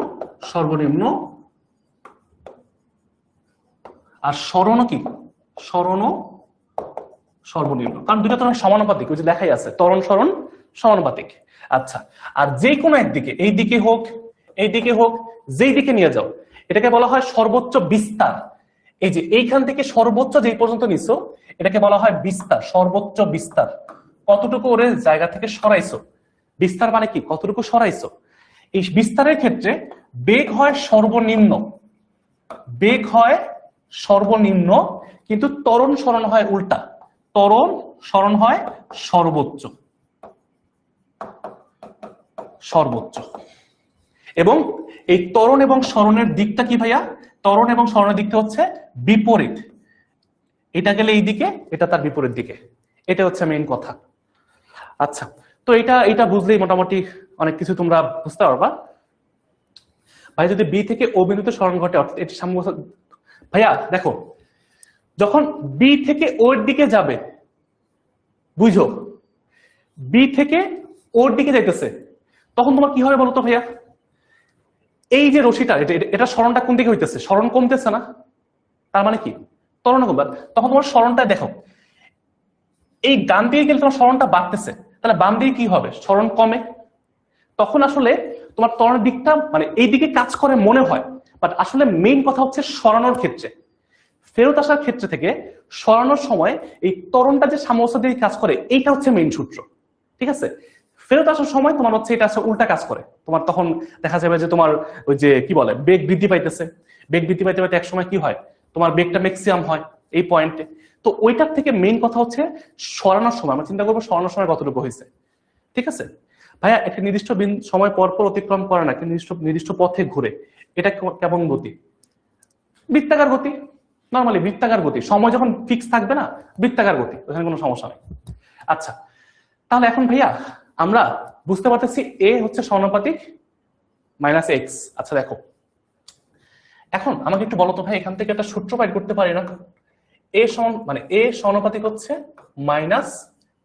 সর্বনিম্ন আর সরণও কি? সরণও সর্বনিম্ন, কারণ দুটো তোমার সমানুপাতিক, ওই যে লেখাই আছে ত্বরণ সরণ সমানুপাতিক। আচ্ছা, আর যে কোনো একদিকে, এই দিকে হোক এই দিকে হোক, যেই দিকে নিয়ে যাও, এটাকে বলা হয় সর্বোচ্চ বিস্তার। এই যে এইখান থেকে সর্বোচ্চ যেই পর্যন্ত নিছো এটাকে বলা হয় বিস্তার, সর্বোচ্চ বিস্তার। কতটুকু ওরে জায়গা থেকে সরাইছো, বিস্তার মানে কি? কতটুকু সরাইছো। এই বিস্তারের ক্ষেত্রে বেগ হয় সর্বনিম্ন, বেগ হয় সর্বনিম্ন, কিন্তু ত্বরণ সরণ হয় উল্টা, ত্বরণ সরণ হয় সর্বোচ্চ, সর্বোচ্চ। এবং এই ত্বরণ এবং সরণের দিকটা কি ভাইয়া? ত্বরণ এবং সরণের দিকটা হচ্ছে বিপরীত, এটা গেলে এই দিকে, এটা তার বিপরীত দিকে, এটা হচ্ছে মেইন কথা। আচ্ছা, তো এটা বুঝলেই মোটামুটি অনেক কিছু তোমরা বুঝতে পারবা। ভাই যদি বি থেকে ও বিন্দুতে সরণ ঘটে, অর্থাৎ এটি সাম্য, ভাইয়া দেখো যখন বি থেকে ওর দিকে যাবে, বুঝো বি থেকে ওর দিকে যাইতেছে, তখন তোমার কি হবে বলো তো ভাইয়া? এই যে রশিটা, এটা সরণটা কোন দিকে হইতেছে? সরণ কমতেছে না, তার মানে কি? ত্বরণ কমবে। তখন তোমার সরণটা দেখো, এই ডান দিকে গেলে তোমার সরণটা বাড়তেছে, তাহলে বাম দিকে কি হবে? সরণ কমে। তখন আসলে তোমার ত্বরণের দিকটা মানে এই দিকে কাজ করে মনে হয়, বাট আসলে মেইন কথা হচ্ছে সরানোর ক্ষেত্রে, ফেরত আসার ক্ষেত্রে থেকে সরানোর সময় এই ত্বরণটা যে সাম্যাবস্থা দিয়ে কাজ করে, এইটা হচ্ছে মেইন সূত্র, ঠিক আছে? ফেরত আসার সময় তোমার হচ্ছে এটা উল্টা কাজ করে, তোমার তখন দেখা যাবে যে তোমার ওই যে কি বলে বেগ বৃদ্ধি পাইতেছে, বেগ বৃদ্ধি পাইতে পাইতে এক সময় কি হয়? তোমার বেগটা ম্যাক্সিমাম হয় এই পয়েন্টে। তো ওইটার থেকে মেইন কথা হচ্ছে সরানোর সময় আমরা চিন্তা করবো সরানোর সময় কতটুকু হয়েছে, ঠিক আছে ভাইয়া? একটা নির্দিষ্ট সময় পর পর অতিক্রম করে না, কিন্তু নির্দিষ্ট পথে ঘুরে, এটা কেমন গতি? বৃত্তাকার গতি, নর্মালি বৃত্তাকার গতি। সময় যখন ফিক্স থাকবে না, বৃত্তাকার গতি, ওখানে কোনো সমস্যা নেই। আচ্ছা, তাহলে এখন ভাইয়া আমরা বুঝতে পারতেছি এ হচ্ছে সমানুপাতিক মাইনাস এক্স। আচ্ছা দেখো, এখন আমাকে একটু বলো তো ভাই, এখান থেকে একটা সূত্র বাইর করতে পারি না? এ মানে এ সমানুপাতিক হচ্ছে মাইনাস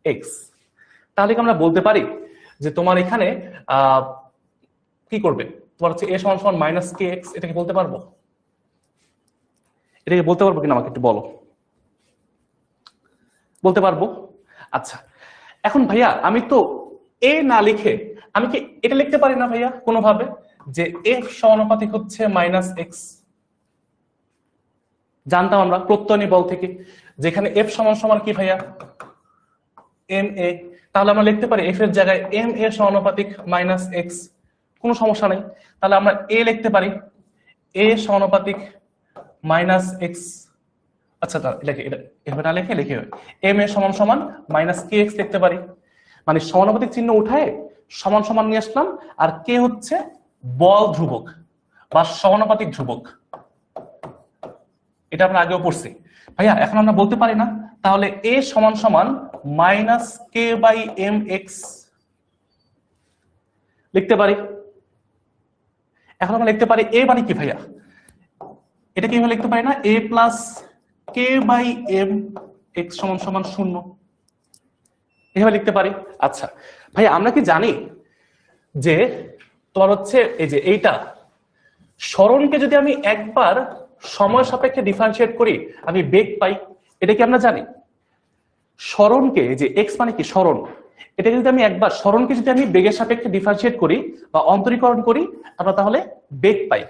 এক্স, তাহলে কি আমরা বলতে পারি যে তোমার এখানে কি করবে? তোমার হচ্ছে এ সমান সমান মাইনাস কে এক্স, এটাকে বলতে পারবো? এটাকে বলতে পারবো কিনা আমাকে একটু বলো। বলতে পারবো? আচ্ছা, এখন ভাইয়া আমি তো এ না লিখে আমি কি এটা লিখতে পারি না ভাইয়া কোনোভাবে, যে এফ সমানুপাতিক হচ্ছে মাইনাস এক্স? জানতাম আমরা প্রত্যয়নী বল থেকে, যেখানে এফ সমান সমান কি ভাইয়া? M A. তাহলে আমরা লিখতে পারি এফ এর জায়গায় এম এ সমানুপাতিক মাইনাস এক্স, কোনো সমস্যা নেই। তাহলে আমরা এ লিখতে পারি এ সমানুপাতিক মাইনাস এক্স। আচ্ছা, লিখে এটা এভাবে না লিখে লিখে এম এ সমান সমান মাইনাস কে এক্স লিখতে পারি। মানে সমানুপাতিক চিহ্ন উঠায় সমান সমান নিয়ে আসলাম, আর কে হচ্ছে বল ধ্রুবক বা সমানুপাতিক ধ্রুবক। এটা আমরা আগেও পড়ছি। ভাইয়া এখন আমরা বলতে পারি না তাহলে a সমান সমান minus k by m x লিখতে পারি। এখন আমরা লিখতে পারি a মানে কি ভাইয়া, এটা কিভাবে লিখতে পারি না, a plus k by m x সমান সমান 0 এভাবে লিখতে পারি। আচ্ছা ভাইয়া আমরা কি জানি যে তোমার হচ্ছে এই যে এইটা সরণকে যদি আমি একবার সময় সাপেক্ষে ডিফারেন্সিয়েট করি আমি বেগ পাই, এটা কি আমরা জানি? সরণকে যে এক্স মানে কি সরণ, এটা যদি আমি একবার সরণকে যদি আমি বেগের সাপেক্ষে ডিফারেন্সিয়েট করি বা অন্তরীকরণ করি আমরা তাহলে বেগ পাই।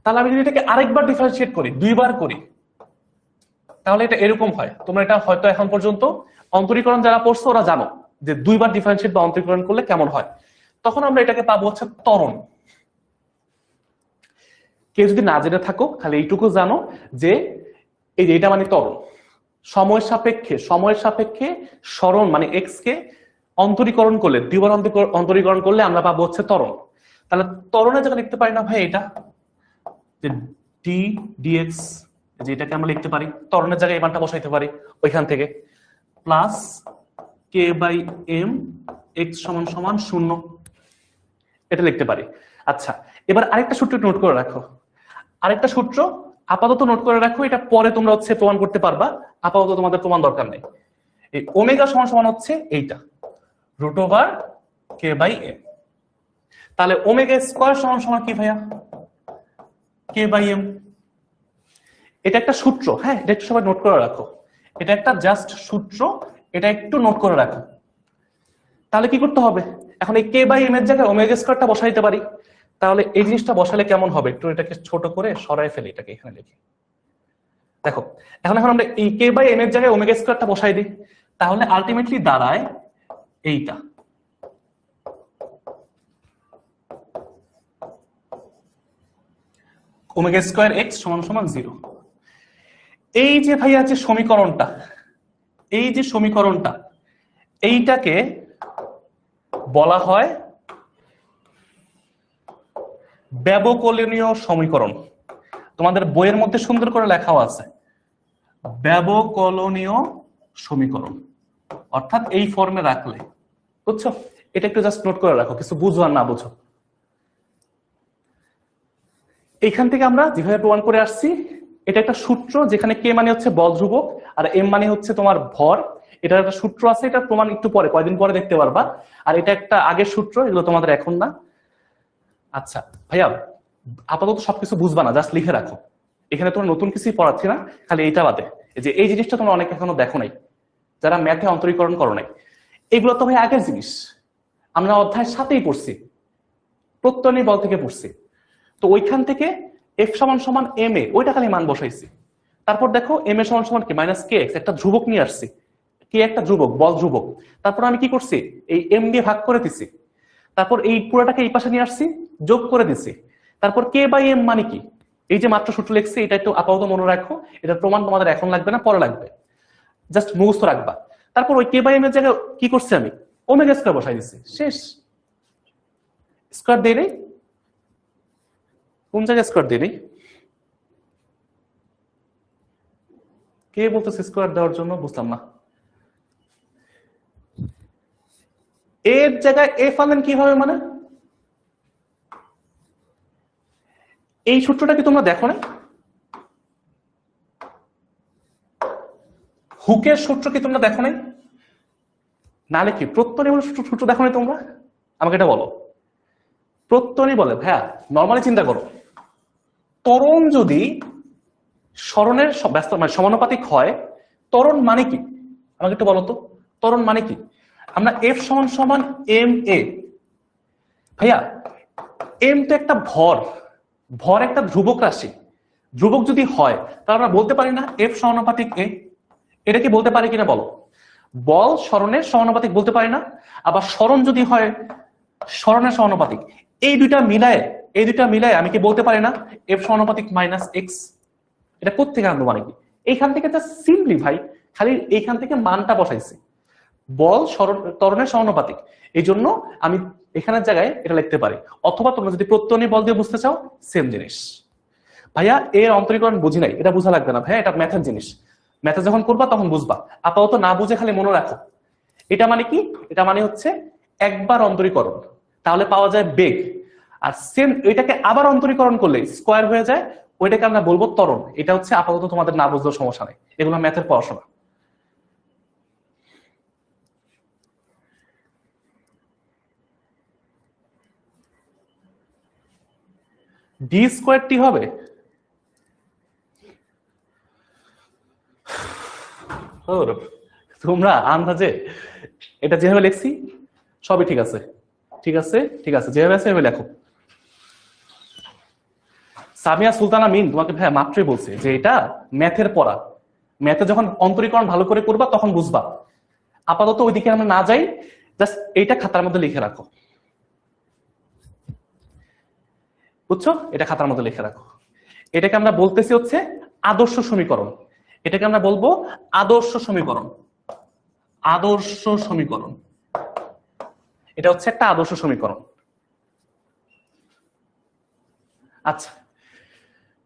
তাহলে আমি যদি এটাকে আরেকবার ডিফারেন্সিয়েট করি, দুইবার করি, তাহলে এটা এরকম হয়। তোমরা এটা হয়তো এখন পর্যন্ত অন্তরীকরণ যারা পড়ছো ওরা জানো যে দুইবার ডিফারেন্সিয়েট বা অন্তরীকরণ করলে কেমন হয়। তখন আমরা এটাকে পাবো হচ্ছে ত্বরণ। কেউ যদি না জেনে থাকো খালি এইটুকু জানো যে এই যে এটা মানে ত্বরণ, সময়ের সাপেক্ষে সরণ মানে এক্স কে অন্তরীকরণ করলে, দুইবার অন্তরীকরণ করলে আমরা পাবো হচ্ছে ত্বরণ। তাহলে ত্বরণের জায়গায় লিখতে পারি না ভাই এটা যে ডি ডিএক্স, যে এটাকে আমরা লিখতে পারি ত্বরণের জায়গায় এই মানটা বসাইতে পারি ওইখান থেকে, plus k by m x সমান সমান 0 এটা লিখতে পারি। আচ্ছা এবার আরেকটা সূত্র নোট করে রাখো, আরেকটা সূত্র আপাতত নোট করে রাখো, এটা পরে তোমরা হচ্ছে প্রমাণ করতে পারবা, আপাতত তোমাদের প্রমাণ দরকার নেই। এই ওমেগা সমান সমান হচ্ছে এইটা root over k by m. তাহলে ওমেগা স্কয়ার সমান সমান কি ভাইয়া, কে বাই এম। এটা একটা সূত্র, হ্যাঁ এটা একটু সবাই নোট করে রাখো, এটা একটা জাস্ট সূত্র, এটা একটু নোট করে রাখো। তাহলে কি করতে হবে, এখন এই কে বাই এম এর জায়গায় ওমেগা স্কয়ারটা বসাইতে পারি। তাহলে এই জিনিসটা বসালে কেমন হবে, একটু এটাকে ছোট করে সরাই ফেলি, এটাকে এখানে লিখি। দেখো এখন আমরা এই কে বাই এম এর জায়গায় ওমেগা স্কয়ারটা বসাই দিই, তাহলে আলটিমেটলি দাঁড়ায় এইটা ওমেগা স্কয়ার এক্স সমান সমান 0। এই যে ভাইয়া যে সমীকরণটা, এই যে সমীকরণটা এইটাকে বলা হয় ব্যবকলনীয় সমীকরণ। তোমাদের বইয়ের মধ্যে সুন্দর করে লেখাও আছে ব্যবকলনীয় সমীকরণ, অর্থাৎ এই ফর্মে রাখলে, বুঝছো? এটা একটু জাস্ট নোট করে রাখো, কিছু বুঝো আর না বুঝো। এইখান থেকে আমরা যেভাবে প্রমাণ করে আসছি এটা একটা সূত্র, যেখানে কে মানে হচ্ছে বল ধ্রুবক আর এম মানে হচ্ছে তোমার ভর, এটার একটা সূত্র আছে, এটা প্রমাণ একটু পরে কয়দিন পরে দেখতে পারবা। আর এটা একটা আগের সূত্র, এগুলো তোমাদের এখন না। আচ্ছা ভাইয়া আপাতত সবকিছু বুঝবা না, জাস্ট লিখে রাখো, এখানে তোমার নতুন কিছুই পড়াচ্ছি না, খালি এইটা বাদে যে এই জিনিসটা তোমরা অনেক এখনো দেখো নাই, যারা ম্যাথে অন্তরীকরণ করো নাই। এগুলো তো ভাই আগের জিনিস, আমরা অধ্যায়ের সাথেই পড়ছি, প্রত্যয় বল থেকে পড়ছি। তো ওইখান থেকে এফ সমান সমান এম এ ওইটা খালি মান বসাইছি। তারপর দেখো এম এ সমান সমান কি মাইনাস কে এক্স, একটা ধ্রুবক নিয়ে আসছি, কে একটা ধ্রুবক, বল ধ্রুবক। তারপর আমি কি করছি, এই এম দিয়ে ভাগ করে দিছি, তারপর এই পুরোটাকে এই পাশে নিয়ে আসছি, যোগ করে দিছি। তারপর কে বাই এম মানে কি, এই যে মাত্র সূত্র লিখছি, এটা একটু আপাতত মনে রাখো, এটার প্রমাণ তোমাদের এখন লাগবে না, পরে লাগবে, জাস্ট মুখস্থ রাখবা। তারপর ওই কে বাই এম এর জায়গায় কি করছি আমি, ওমেগা স্কয়ার বসাই দিছি, শেষ। স্কয়ার দিয়ে নেই, কোন জায়গায় স্কয়ার দিয়ে নেই, কে বলতেছে স্কয়ার দেওয়ার জন্য, বুঝলাম না। এর জায়গায় এফ আনলেন কিভাবে, মানে এই সূত্রটা কি তোমরা দেখো না, হুকের সূত্র কি তোমরা দেখো নাই? নালে কি প্রত্যয় সূত্র দেখো নাই তোমরা? আমাকে এটা বলো, প্রত্যয় বলে ভাইয়া নর্মালি চিন্তা করো, ত্বরণ যদি সরণের ব্যস্ত মানে সমানুপাতিক হয়, ত্বরণ মানে কি আমাকে একটু বলো তো, ত্বরণ মানে কি? আমরা এফ সমান সমান এম এ, ভাইয়া এম তো একটা ভর, ভর একটা ধ্রুবক রাশি, ধ্রুবক যদি হয় তাহলে আমরা বলতে পারি না এফ সমানুপাতিক এ, এটা কি বলতে পারি কিনা বলো? বল সরণের সমানুপাতিক বলতে পারি না, আবার সরণ যদি হয় সরণের সমানুপাতিক, এই দুইটা মিলায় আমি কি বলতে পারি না এফ সমানুপাতিক মাইনাস এক্স? এটা কোত্থেকে আনবো, মানে কি এইখান থেকে জাস্ট সিম্পলি ভাই খালি এইখান থেকে মানটা বসাইছি, বল ত্বরণের সমানুপাতিক, এই জন্য আমি এখানের জায়গায় এটা লিখতে পারি। অথবা তোমরা যদি প্রত্যয় বল দিয়ে বুঝতে চাও সেম জিনিস। ভাইয়া এর অন্তরীকরণ বুঝি নাই, এটা বোঝা লাগবে না ভাইয়া, এটা ম্যাথের জিনিস, ম্যাথে যখন করবা তখন বুঝবা, আপাতত না বুঝে খালি মনে রাখো। এটা মানে কি? এটা মানে হচ্ছে একবার অন্তরীকরণ, তাহলে পাওয়া যায় বেগ, আর সেম এটাকে আবার অন্তরীকরণ করলে স্কোয়ার হয়ে যায়, ওইটাকে আমরা বলবো ত্বরণ। এটা হচ্ছে আপাতত তোমাদের না বুঝলেও সমস্যা নেই, এগুলো ম্যাথের পড়াশোনা। ডি স্কোয়ার টি হবে, তোমরা আন্দাজে এটা যেভাবে লিখছি সবই ঠিক আছে, ঠিক আছে, ঠিক আছে, যেভাবে আছে সেভাবে লেখো। সামিয়া সুলতানা মিন তোমাকে ভাই মাত্রই বলছে যে এটা ম্যাথের পড়া, ম্যাথে যখন অন্তরীকরণ ভালো করে করবা তখন বুঝবা, আপাতত ওইদিকে আমরা না যাই, জাস্ট এইটা খাতার মধ্যে লিখে রাখো, বুঝছো? এটা খাতার মধ্যে লিখে রাখো। এটাকে আমরা বলতেছি হচ্ছে আদর্শ সমীকরণ, এটাকে আমরা বলবো আদর্শ সমীকরণ, আদর্শ সমীকরণ, এটা হচ্ছে একটা আদর্শ সমীকরণ। আচ্ছা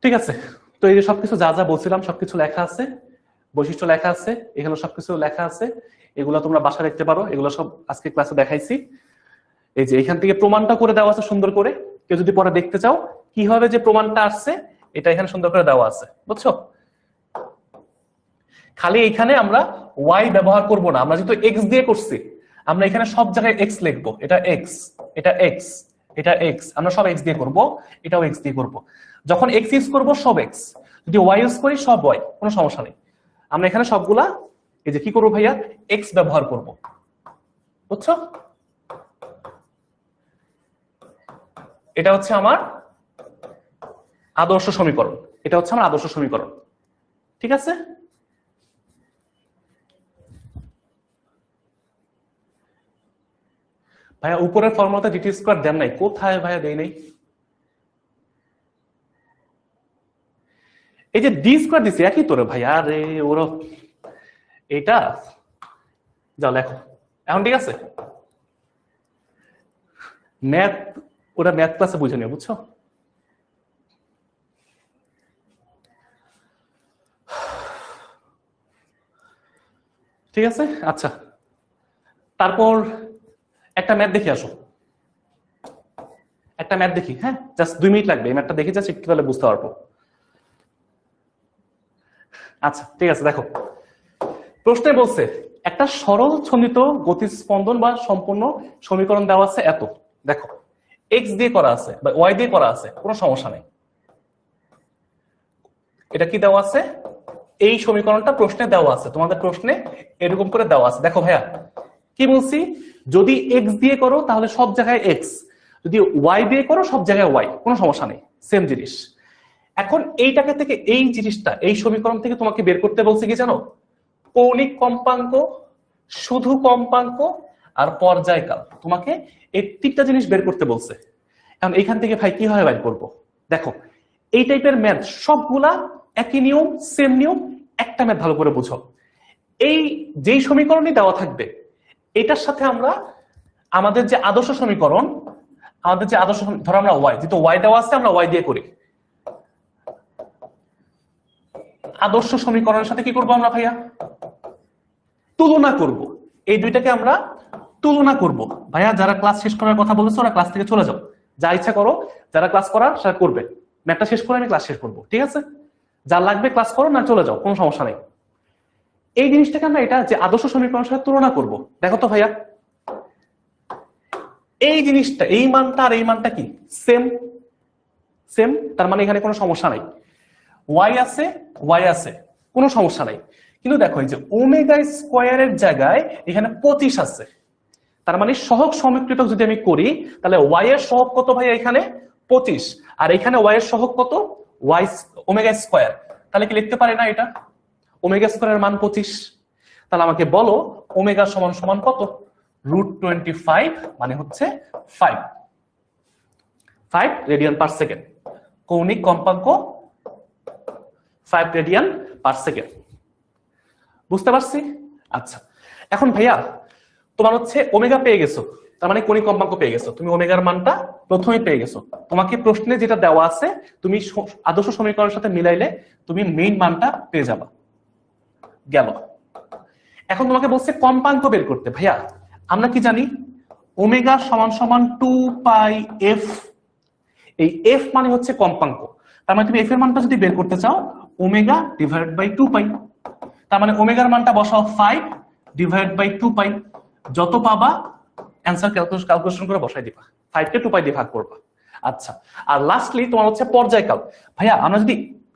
ঠিক আছে, তো এই যে সবকিছু যা যা বলছিলাম সবকিছু লেখা আছে, বৈশিষ্ট্য লেখা আছে, এখানে সবকিছু লেখা আছে, এগুলো তোমরা বাসায় দেখতে পারো, এগুলো সব আজকে ক্লাসে দেখাইছি। এই যে এখান থেকে প্রমাণটা করে দেওয়া আছে সুন্দর করে, কেউ যদি পরে দেখতে চাও কিভাবে যে প্রমাণটা আসছে এটা এখানে সুন্দর করে দেওয়া আছে, বুঝছো? খালি এখানে আমরা ওয়াই ব্যবহার করব না, আমরা যেহেতু এক্স দিয়ে করছি আমরা এখানে সব জায়গায় এক্স লিখবো, এটা এক্স, এটা এক্স, এটা এক্স, আমরা সব এক্স দিয়ে করব, এটাও এক্স দিয়ে করব। যখন এক্স ইউজ করব সব এক্স, যদি ওয়াই ইউজ করি সব ওয়াই, কোনো সমস্যা নেই। আমরা এখানে সবগুলা এই যে কি করবো ভাইয়া, এক্স ব্যবহার করব, বুঝছো? এটা হচ্ছে আমার আদর্শ সমীকরণ, এটা হচ্ছে আমার আদর্শ সমীকরণ, ঠিক আছে? ভাইয়া উপরের ফর্মুলাতে ডিটি স্কয়ার দেন নাই, কোথায় ভাইয়া দেই নাই? এই যে ডি স্কয়ার দিছে একই তোরে ভাইয়া, আরে ওরা এটা যাও লেখো এখন, ঠিক আছে? ম্যাথ ওটা ম্যাথ ক্লাসে বুঝে নিও, বুঝছো? ঠিক আছে, আচ্ছা তারপর একটা ম্যাথ দেখে আসো, একটা ম্যাথ দেখি, হ্যাঁ জাস্ট 2 মিনিট লাগবে, এই ম্যাথটা দেখে জাস্ট একটু তাহলে বুঝতে পারবো। আচ্ছা ঠিক আছে, দেখো প্রশ্নে বলছে একটা সরল ছন্দিত গতিস্পন্দন বা সম্পূর্ণ সমীকরণ দেওয়া আছে এত, দেখো এক্স দিয়ে করা আছে বা ওয়াই দিয়ে করা আছে, কোনো সমস্যা নেই। এটা কি দেওয়া আছে? এই সমীকরণটা প্রশ্নে দেওয়া আছে, তোমাদের প্রশ্নে এরকম করে দেওয়া আছে। দেখো ভাইয়া কি বলছি, যদি এক্স দিয়ে করো তাহলে সব জায়গায় এক্স, যদি ওয়াই দিয়ে করো সব জায়গায় ওয়াই, কোনো সমস্যা নেই, সেম জিনিস। এখন এইটাকে থেকে এই জিনিসটা এই সমীকরণ থেকে তোমাকে বের করতে বলছে কি জানো, কৌণিক কম্পাঙ্ক, শুধু কম্পাঙ্ক আর পর্যায়কাল, তোমাকে এই তিনটা জিনিস বের করতে বলছে। এখন এইখান থেকে ভাই কি হয় বের করবো, দেখো এই টাইপের ম্যাথ সবগুলা একই নিয়ম, সেম নিয়ম, একটা ম্যাথ ভালো করে বুঝো। এই যেই সমীকরণই দেওয়া থাকবে এটার সাথে আমরা আমাদের যে আদর্শ সমীকরণ, আমাদের যে আদর্শ, ধরো আমরা ওয়াই, যেহেতু ওয়াই দেওয়া আছে আমরা ওয়াই দিয়ে করি, আদর্শ সমীকরণের সাথে কি করবো আমরা ভাইয়া, তুলনা করব। এই দুইটাকে আমরা তুলনা করব। ভাইয়া যারা ক্লাস শেষ করার কথা বলেছো ওরা ক্লাস থেকে চলে যাও, যা ইচ্ছা করো, যারা ক্লাস করার সেটা করবে, ম্যাথটা শেষ করে আমি ক্লাস শেষ করবো, ঠিক আছে? যা লাগবে ক্লাস করো, না চলে যাও, কোনো সমস্যা নেই। এই জিনিসটাকে আমরা এটা যে আদর্শ সমীকরণের সাথে তুলনা করব, দেখো তো ভাইয়া এই জিনিসটা, এই মানটা আর এই মানটা কি সেম, সেম, তার মানে এখানে কোনো সমস্যা নাই। ওয়াই আছে, ওয়াই আছে, কোনো সমস্যা নাই। কিন্তু দেখো এই যে ওমেগা স্কোয়ারের জায়গায় এখানে 25 আছে, তার মানে সহগ সমীকৃত যদি আমি করি তাহলে ওয়াই এর সহগ কত ভাই, এখানে 25, আর এখানে ওয়াই এর সহগ কত, ওয়াই ওমেগা স্কোয়ার, তাহলে কি লিখতে পারি না এটা ওমেগা স্কোয়ারের মান 25? তাহলে আমাকে বলো ওমেগা সমান সমান কত, √25, মানে হচ্ছে 5 রেডিয়ান পার সেকেন্ড, কৌণিক কম্পাঙ্ক 5 রেডিয়ান পার সেকেন্ড, বুঝতে পারছি? আচ্ছা এখন ভাইয়া তোমার হচ্ছে ওমেগা পেয়ে গেছো, তার মানে কণিক কম্পাঙ্ক পেয়ে গেছো, তুমি ওমেগার মানটা প্রথমেই পেয়ে গেছো। তোমাকে প্রশ্নে যেটা দেওয়া আছে তুমি আদর্শ সমীকরণের সাথে মিলাইলে তুমি মেইন মানটা পেয়ে যাবা। গেল। এখন তোমাকে বলছে কম্পাঙ্ক বের করতে। ভাইয়া আমরা কি জানি ওমেগা সমান সমান 2πf। এই এফ মানে হচ্ছে কম্পাঙ্ক, তার মানে তুমি এফ এর মানটা যদি বের করতে চাও ওমেগা ডিভাইডেড বাই 2π, তার মানে ওমেগার মানটা বসাও 5 ডিভাইডেড বাই 2π, যত পাবা অ্যানসার ক্যালকুলেশন করে বসাই দিবা, 5 কে 2π দিয়ে ভাগ করবা। আচ্ছা, আর লাস্টলি তোমার হচ্ছে পর্যায়কাল। ভাইয়া আমরা যদি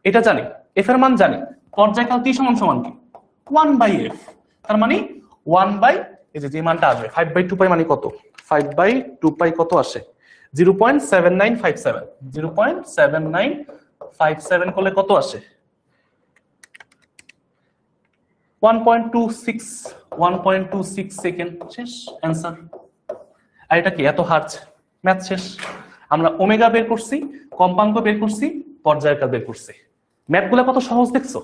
এটা জানি, এফ এর মান জানি, পর্যায়কাল টি সমান সমান কি 1/f, তার মানে 1 বাই এই যে মানটা আসবে 5/2π মানে কত, 5/2π কত আসে 0.7957, 0.7957 করলে কত আসে 1.26 সেকেন্ড। শেষ অ্যান্সার। আর এটা কি এত হার্ড, ম্যাথ শেষ। আমরা ওমেগা বের করছি, কম্পাঙ্ক বের করছি, পর্যায়কাল বের করছি। ম্যাথগুলো কত সহজ দেখছো?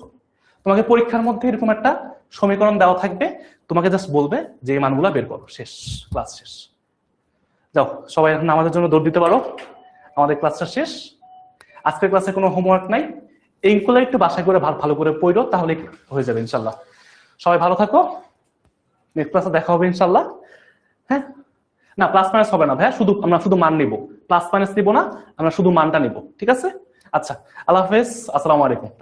তোমাকে পরীক্ষার মধ্যে এরকম একটা সমীকরণ দেওয়া থাকবে, তোমাকে জাস্ট বলবে যে এই মানগুলো বের করো, শেষ, ক্লাস শেষ। যাও সবাই এখন আমাদের জন্য দৌড় দিতে পারো, আমাদের ক্লাসটা শেষ। আজকের ক্লাসে কোনো হোমওয়ার্ক নাই, এইগুলো একটু বাসায় করে ভালো করে পড়ো, তাহলে হয়ে যাবে ইনশাল্লাহ। সবাই ভালো থাকো, নেক্সট ক্লাসে দেখা হবে ইনশাল্লাহ। হ্যাঁ, না প্লাস মাইনাস হবে না ভাইয়া, আমরা শুধু মান নিব, প্লাস মাইনাস নিব না, আমরা শুধু মানটা নিব, ঠিক আছে? আচ্ছা, আল্লাহ হাফেজ, আসসালামু আলাইকুম।